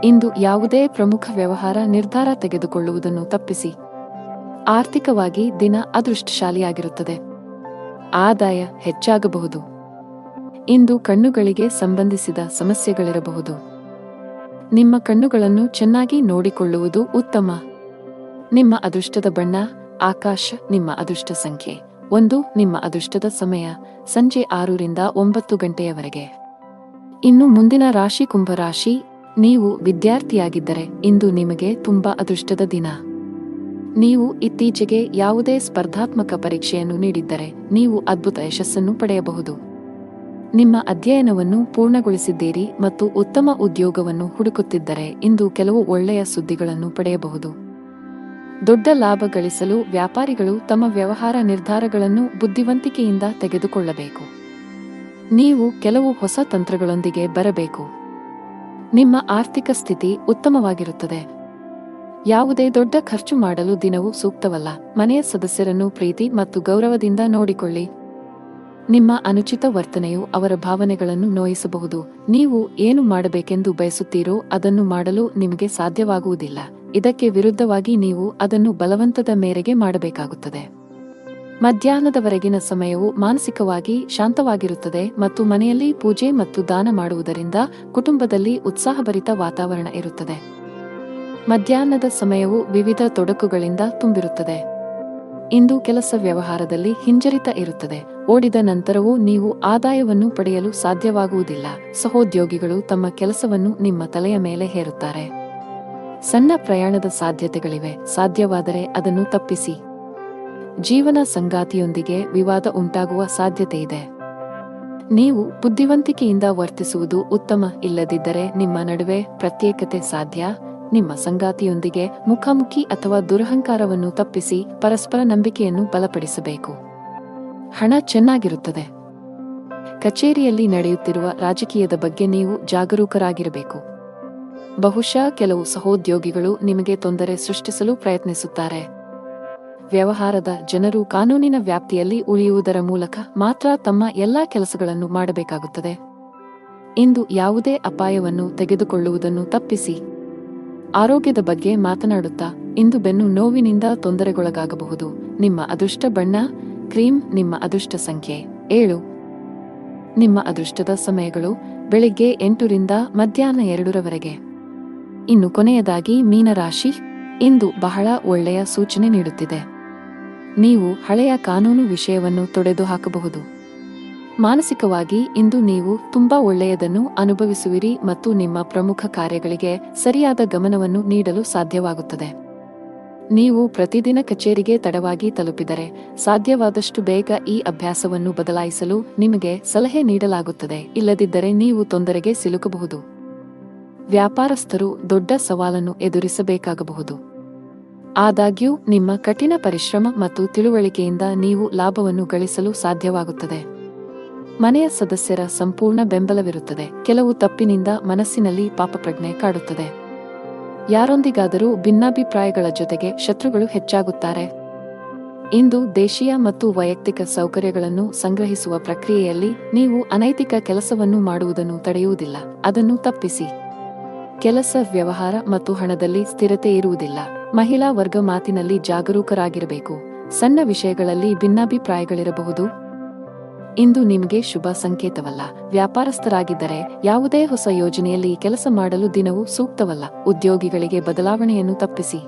ಇಂದು ಯಾವುದೇ ಪ್ರಮುಖ ವ್ಯವಹಾರ ನಿರ್ಧಾರ ತೆಗೆದುಕೊಳ್ಳುವುದನ್ನು ತಪ್ಪಿಸಿ. ಆರ್ಥಿಕವಾಗಿ ದಿನ ಅದೃಷ್ಟಶಾಲಿಯಾಗಿರುತ್ತದೆ. ಆದಾಯ ಹೆಚ್ಚಾಗಬಹುದು. ಇಂದು ಕಣ್ಣುಗಳಿಗೆ ಸಂಬಂಧಿಸಿದ ಸಮಸ್ಯೆಗಳಿರಬಹುದು. ನಿಮ್ಮ ಕಣ್ಣುಗಳನ್ನು ಚೆನ್ನಾಗಿ ನೋಡಿಕೊಳ್ಳುವುದು ಉತ್ತಮ. ನಿಮ್ಮ ಅದೃಷ್ಟದ ಬಣ್ಣ ಆಕಾಶ. ನಿಮ್ಮ ಅದೃಷ್ಟ ಸಂಖ್ಯೆ 1. ನಿಮ್ಮ ಅದೃಷ್ಟದ ಸಮಯ ಸಂಜೆ 6ರಿಂದ 9 ಗಂಟೆಯವರೆಗೆ. ಇನ್ನು ಮುಂದಿನ ರಾಶಿ ಕುಂಭರಾಶಿ. ನೀವು ವಿದ್ಯಾರ್ಥಿಯಾಗಿದ್ದರೆ ಇಂದು ನಿಮಗೆ ತುಂಬಾ ಅದೃಷ್ಟದ ದಿನ. ನೀವು ಇತ್ತೀಚೆಗೆ ಯಾವುದೇ ಸ್ಪರ್ಧಾತ್ಮಕ ಪರೀಕ್ಷೆಯನ್ನು ನೀಡಿದ್ದರೆ ನೀವು ಅದ್ಭುತ ಯಶಸ್ಸನ್ನು ಪಡೆಯಬಹುದು. ನಿಮ್ಮ ಅಧ್ಯಯನವನ್ನು ಪೂರ್ಣಗೊಳಿಸಿದ್ದೀರಿ ಮತ್ತು ಉತ್ತಮ ಉದ್ಯೋಗವನ್ನು ಹುಡುಕುತ್ತಿದ್ದರೆ ಇಂದು ಕೆಲವು ಒಳ್ಳೆಯ ಸುದ್ದಿಗಳನ್ನು ಪಡೆಯಬಹುದು. ದೊಡ್ಡ ಲಾಭ ಗಳಿಸಲು ವ್ಯಾಪಾರಿಗಳು ತಮ್ಮ ವ್ಯವಹಾರ ನಿರ್ಧಾರಗಳನ್ನು ಬುದ್ಧಿವಂತಿಕೆಯಿಂದ ತೆಗೆದುಕೊಳ್ಳಬೇಕು. ನೀವು ಕೆಲವು ಹೊಸ ತಂತ್ರಗಳೊಂದಿಗೆ ಬರಬೇಕು. ನಿಮ್ಮ ಆರ್ಥಿಕ ಸ್ಥಿತಿ ಉತ್ತಮವಾಗಿರುತ್ತದೆ. ಯಾವುದೇ ದೊಡ್ಡ ಖರ್ಚು ಮಾಡಲು ದಿನವೂ ಸೂಕ್ತವಲ್ಲ. ಮನೆಯ ಸದಸ್ಯರನ್ನು ಪ್ರೀತಿ ಮತ್ತು ಗೌರವದಿಂದ ನೋಡಿಕೊಳ್ಳಿ. ನಿಮ್ಮ ಅನುಚಿತ ವರ್ತನೆಯು ಅವರ ಭಾವನೆಗಳನ್ನು ನೋಯಿಸಬಹುದು. ನೀವು ಏನು ಮಾಡಬೇಕೆಂದು ಬಯಸುತ್ತೀರೋ ಅದನ್ನು ಮಾಡಲು ನಿಮಗೆ ಸಾಧ್ಯವಾಗುವುದಿಲ್ಲ. ಇದಕ್ಕೆ ವಿರುದ್ಧವಾಗಿ ನೀವು ಅದನ್ನು ಬಲವಂತದ ಮೇರೆಗೆ ಮಾಡಬೇಕಾಗುತ್ತದೆ. ಮಧ್ಯಾಹ್ನದವರೆಗಿನ ಸಮಯವು ಮಾನಸಿಕವಾಗಿ ಶಾಂತವಾಗಿರುತ್ತದೆ ಮತ್ತು ಮನೆಯಲ್ಲಿ ಪೂಜೆ ಮತ್ತು ದಾನ ಮಾಡುವುದರಿಂದ ಕುಟುಂಬದಲ್ಲಿ ಉತ್ಸಾಹಭರಿತ ವಾತಾವರಣ ಇರುತ್ತದೆ. ಮಧ್ಯಾಹ್ನದ ಸಮಯವು ವಿವಿಧ ತೊಡಕುಗಳಿಂದ ತುಂಬಿರುತ್ತದೆ. ಇಂದು ಕೆಲಸ ವ್ಯವಹಾರದಲ್ಲಿ ಹಿಂಜರಿತ ಇರುತ್ತದೆ. ಓಡಿದ ನಂತರವೂ ನೀವು ಆದಾಯವನ್ನು ಪಡೆಯಲು ಸಾಧ್ಯವಾಗುವುದಿಲ್ಲ. ಸಹೋದ್ಯೋಗಿಗಳು ತಮ್ಮ ಕೆಲಸವನ್ನು ನಿಮ್ಮ ತಲೆಯ ಮೇಲೆ ಹೇರುತ್ತಾರೆ. ಸಣ್ಣ ಪ್ರಯಾಣದ ಸಾಧ್ಯತೆಗಳಿವೆ. ಸಾಧ್ಯವಾದರೆ ಅದನ್ನು ತಪ್ಪಿಸಿ. ಜೀವನ ಸಂಗಾತಿಯೊಂದಿಗೆ ವಿವಾದ ಉಂಟಾಗುವ ಸಾಧ್ಯತೆಯಿದೆ. ನೀವು ಬುದ್ಧಿವಂತಿಕೆಯಿಂದ ವರ್ತಿಸುವುದು ಉತ್ತಮ. ಇಲ್ಲದಿದ್ದರೆ ನಿಮ್ಮ ನಡುವೆ ಪ್ರತ್ಯೇಕತೆ ಸಾಧ್ಯ. ನಿಮ್ಮ ಸಂಗಾತಿಯೊಂದಿಗೆ ಮುಖಾಮುಖಿ ಅಥವಾ ದುರಹಂಕಾರವನ್ನು ತಪ್ಪಿಸಿ ಪರಸ್ಪರ ನಂಬಿಕೆಯನ್ನು ಬಲಪಡಿಸಬೇಕು. ಹಣ ಚೆನ್ನಾಗಿರುತ್ತದೆ. ಕಚೇರಿಯಲ್ಲಿ ನಡೆಯುತ್ತಿರುವ ರಾಜಕೀಯದ ಬಗ್ಗೆ ನೀವು ಜಾಗರೂಕರಾಗಿರಬೇಕು. ಬಹುಶಃ ಕೆಲವು ಸಹೋದ್ಯೋಗಿಗಳು ನಿಮಗೆ ತೊಂದರೆ ಸೃಷ್ಟಿಸಲು ಪ್ರಯತ್ನಿಸುತ್ತಾರೆ. ವ್ಯವಹಾರದ ಜನರು ಕಾನೂನಿನ ವ್ಯಾಪ್ತಿಯಲ್ಲಿ ಉಳಿಯುವುದರ ಮೂಲಕ ಮಾತ್ರ ತಮ್ಮ ಎಲ್ಲಾ ಕೆಲಸಗಳನ್ನು ಮಾಡಬೇಕಾಗುತ್ತದೆ. ಇಂದು ಯಾವುದೇ ಅಪಾಯವನ್ನು ತೆಗೆದುಕೊಳ್ಳುವುದನ್ನು ತಪ್ಪಿಸಿ. ಆರೋಗ್ಯದ ಬಗ್ಗೆ ಮಾತನಾಡುತ್ತಾ ಇಂದು ಬೆನ್ನು ನೋವಿನಿಂದ ತೊಂದರೆಗೊಳಗಾಗಬಹುದು. ನಿಮ್ಮ ಅದೃಷ್ಟ ಬಣ್ಣ ಕ್ರೀಮ್. ನಿಮ್ಮ ಅದೃಷ್ಟ ಸಂಖ್ಯೆ 7. ನಿಮ್ಮ ಅದೃಷ್ಟದ ಸಮಯಗಳು ಬೆಳಿಗ್ಗೆ 8 ರಿಂದ ಮಧ್ಯಾಹ್ನ 2 ಇನ್ನು ಕೊನೆಯದಾಗಿ ಮೀನರಾಶಿ. ಇಂದು ಬಹಳ ಒಳ್ಳೆಯ ಸೂಚನೆ ನೀಡುತ್ತಿದೆ. ನೀವು ಹಳೆಯ ಕಾನೂನು ವಿಷಯವನ್ನು ತೊಡೆದು ಹಾಕಬಹುದು. ಮಾನಸಿಕವಾಗಿ ಇಂದು ನೀವು ತುಂಬಾ ಒಳ್ಳೆಯದನ್ನು ಅನುಭವಿಸುವಿರಿ ಮತ್ತು ನಿಮ್ಮ ಪ್ರಮುಖ ಕಾರ್ಯಗಳಿಗೆ ಸರಿಯಾದ ಗಮನವನ್ನು ನೀಡಲು ಸಾಧ್ಯವಾಗುತ್ತದೆ. ನೀವು ಪ್ರತಿದಿನ ಕಚೇರಿಗೆ ತಡವಾಗಿ ತಲುಪಿದರೆ ಸಾಧ್ಯವಾದಷ್ಟು ಬೇಗ ಈ ಅಭ್ಯಾಸವನ್ನು ಬದಲಾಯಿಸಲು ನಿಮಗೆ ಸಲಹೆ ನೀಡಲಾಗುತ್ತದೆ. ಇಲ್ಲದಿದ್ದರೆ ನೀವು ತೊಂದರೆಗೆ ಸಿಲುಕಬಹುದು. ವ್ಯಾಪಾರಸ್ಥರು ದೊಡ್ಡ ಸವಾಲನ್ನು ಎದುರಿಸಬೇಕಾಗಬಹುದು. ಆದಾಗ್ಯೂ ನಿಮ್ಮ ಕಠಿಣ ಪರಿಶ್ರಮ ಮತ್ತು ತಿಳುವಳಿಕೆಯಿಂದ ನೀವು ಲಾಭವನ್ನು ಗಳಿಸಲು ಸಾಧ್ಯವಾಗುತ್ತದೆ. ಮನೆಯ ಸದಸ್ಯರ ಸಂಪೂರ್ಣ ಬೆಂಬಲವಿರುತ್ತದೆ. ಕೆಲವು ತಪ್ಪಿನಿಂದ ಮನಸ್ಸಿನಲ್ಲಿ ಪಾಪಪ್ರಜ್ಞೆ ಕಾಡುತ್ತದೆ. ಯಾರೊಂದಿಗಾದರೂ ಭಿನ್ನಾಭಿಪ್ರಾಯಗಳ ಜೊತೆಗೆ ಶತ್ರುಗಳು ಹೆಚ್ಚಾಗುತ್ತಾರೆ. ಇಂದು ದೇಶೀಯ ಮತ್ತು ವೈಯಕ್ತಿಕ ಸೌಕರ್ಯಗಳನ್ನು ಸಂಗ್ರಹಿಸುವ ಪ್ರಕ್ರಿಯೆಯಲ್ಲಿ ನೀವು ಅನೈತಿಕ ಕೆಲಸವನ್ನು ಮಾಡುವುದನ್ನು ತಡೆಯುವುದಿಲ್ಲ. ಅದನ್ನು ತಪ್ಪಿಸಿ. ಕೆಲಸ, ವ್ಯವಹಾರ ಮತ್ತು ಹಣದಲ್ಲಿ ಸ್ಥಿರತೆ ಇರುವುದಿಲ್ಲ. ಮಹಿಳಾ ವರ್ಗ ಮಾತಿನಲ್ಲಿ ಜಾಗರೂಕರಾಗಿರಬೇಕು. ಸಣ್ಣ ವಿಷಯಗಳಲ್ಲಿ ಭಿನ್ನಾಭಿಪ್ರಾಯಗಳಿರಬಹುದು. ಇಂದು ನಿಮಗೆ ಶುಭ ಸಂಕೇತವಲ್ಲ. ವ್ಯಾಪಾರಸ್ಥರಾಗಿದ್ದರೆ ಯಾವುದೇ ಹೊಸ ಯೋಜನೆಯಲ್ಲಿ ಕೆಲಸ ಮಾಡಲು ದಿನವೂ ಸೂಕ್ತವಲ್ಲ. ಉದ್ಯೋಗಿಗಳಿಗೆ ಬದಲಾವಣೆಯನ್ನು ತಪ್ಪಿಸಿ.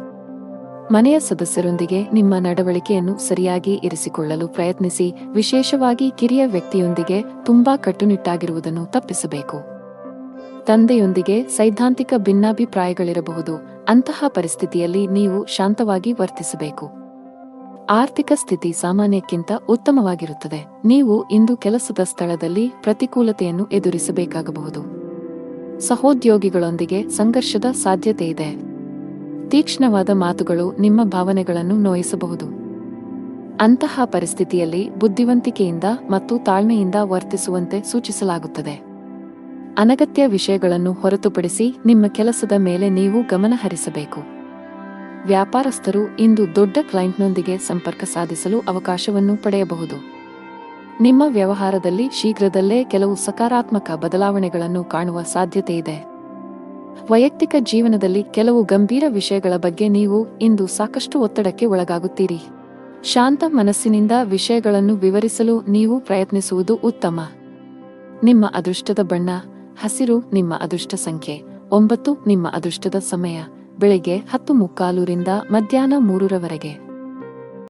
ಮನೆಯ ಸದಸ್ಯರೊಂದಿಗೆ ನಿಮ್ಮ ನಡವಳಿಕೆಯನ್ನು ಸರಿಯಾಗಿ ಇರಿಸಿಕೊಳ್ಳಲು ಪ್ರಯತ್ನಿಸಿ. ವಿಶೇಷವಾಗಿ ಕಿರಿಯ ವ್ಯಕ್ತಿಯೊಂದಿಗೆ ತುಂಬಾ ಕಟ್ಟುನಿಟ್ಟಾಗಿರುವುದನ್ನು ತಪ್ಪಿಸಬೇಕು. ತಂದೆಯೊಂದಿಗೆ ಸೈದ್ಧಾಂತಿಕ ಭಿನ್ನಾಭಿಪ್ರಾಯಗಳಿರಬಹುದು. ಅಂತಹ ಪರಿಸ್ಥಿತಿಯಲ್ಲಿ ನೀವು ಶಾಂತವಾಗಿ ವರ್ತಿಸಬೇಕು. ಆರ್ಥಿಕ ಸ್ಥಿತಿ ಸಾಮಾನ್ಯಕ್ಕಿಂತ ಉತ್ತಮವಾಗಿರುತ್ತದೆ. ನೀವು ಇಂದು ಕೆಲಸದ ಸ್ಥಳದಲ್ಲಿ ಪ್ರತಿಕೂಲತೆಯನ್ನು ಎದುರಿಸಬೇಕಾಗಬಹುದು. ಸಹೋದ್ಯೋಗಿಗಳೊಂದಿಗೆ ಸಂಘರ್ಷದ ಸಾಧ್ಯತೆಯಿದೆ. ತೀಕ್ಷ್ಣವಾದ ಮಾತುಗಳು ನಿಮ್ಮ ಭಾವನೆಗಳನ್ನು ನೋಯಿಸಬಹುದು. ಅಂತಹ ಪರಿಸ್ಥಿತಿಯಲ್ಲಿ ಬುದ್ಧಿವಂತಿಕೆಯಿಂದ ಮತ್ತು ತಾಳ್ಮೆಯಿಂದ ವರ್ತಿಸುವಂತೆ ಸೂಚಿಸಲಾಗುತ್ತದೆ. ಅನಗತ್ಯ ವಿಷಯಗಳನ್ನು ಹೊರತುಪಡಿಸಿ ನಿಮ್ಮ ಕೆಲಸದ ಮೇಲೆ ನೀವು ಗಮನ ಹರಿಸಬೇಕು. ವ್ಯಾಪಾರಸ್ಥರು ಇಂದು ದೊಡ್ಡ ಕ್ಲೈಂಟ್ನೊಂದಿಗೆ ಸಂಪರ್ಕ ಸಾಧಿಸಲು ಅವಕಾಶವನ್ನು ಪಡೆಯಬಹುದು. ನಿಮ್ಮ ವ್ಯವಹಾರದಲ್ಲಿ ಶೀಘ್ರದಲ್ಲೇ ಕೆಲವು ಸಕಾರಾತ್ಮಕ ಬದಲಾವಣೆಗಳನ್ನು ಕಾಣುವ ಸಾಧ್ಯತೆಯಿದೆ. ವೈಯಕ್ತಿಕ ಜೀವನದಲ್ಲಿ ಕೆಲವು ಗಂಭೀರ ವಿಷಯಗಳ ಬಗ್ಗೆ ನೀವು ಇಂದು ಸಾಕಷ್ಟು ಒತ್ತಡಕ್ಕೆ ಒಳಗಾಗುತ್ತೀರಿ. ಶಾಂತ ಮನಸ್ಸಿನಿಂದ ವಿಷಯಗಳನ್ನು ವಿವರಿಸಲು ನೀವು ಪ್ರಯತ್ನಿಸುವುದು ಉತ್ತಮ. ನಿಮ್ಮ ಅದೃಷ್ಟದ ಬಣ್ಣ ಹಸಿರು. ನಿಮ್ಮ ಅದೃಷ್ಟ ಸಂಖ್ಯೆ 9. ನಿಮ್ಮ ಅದೃಷ್ಟದ ಸಮಯ ಬೆಳಿಗ್ಗೆ 10:45 ರಿಂದ ಮಧ್ಯಾಹ್ನ 3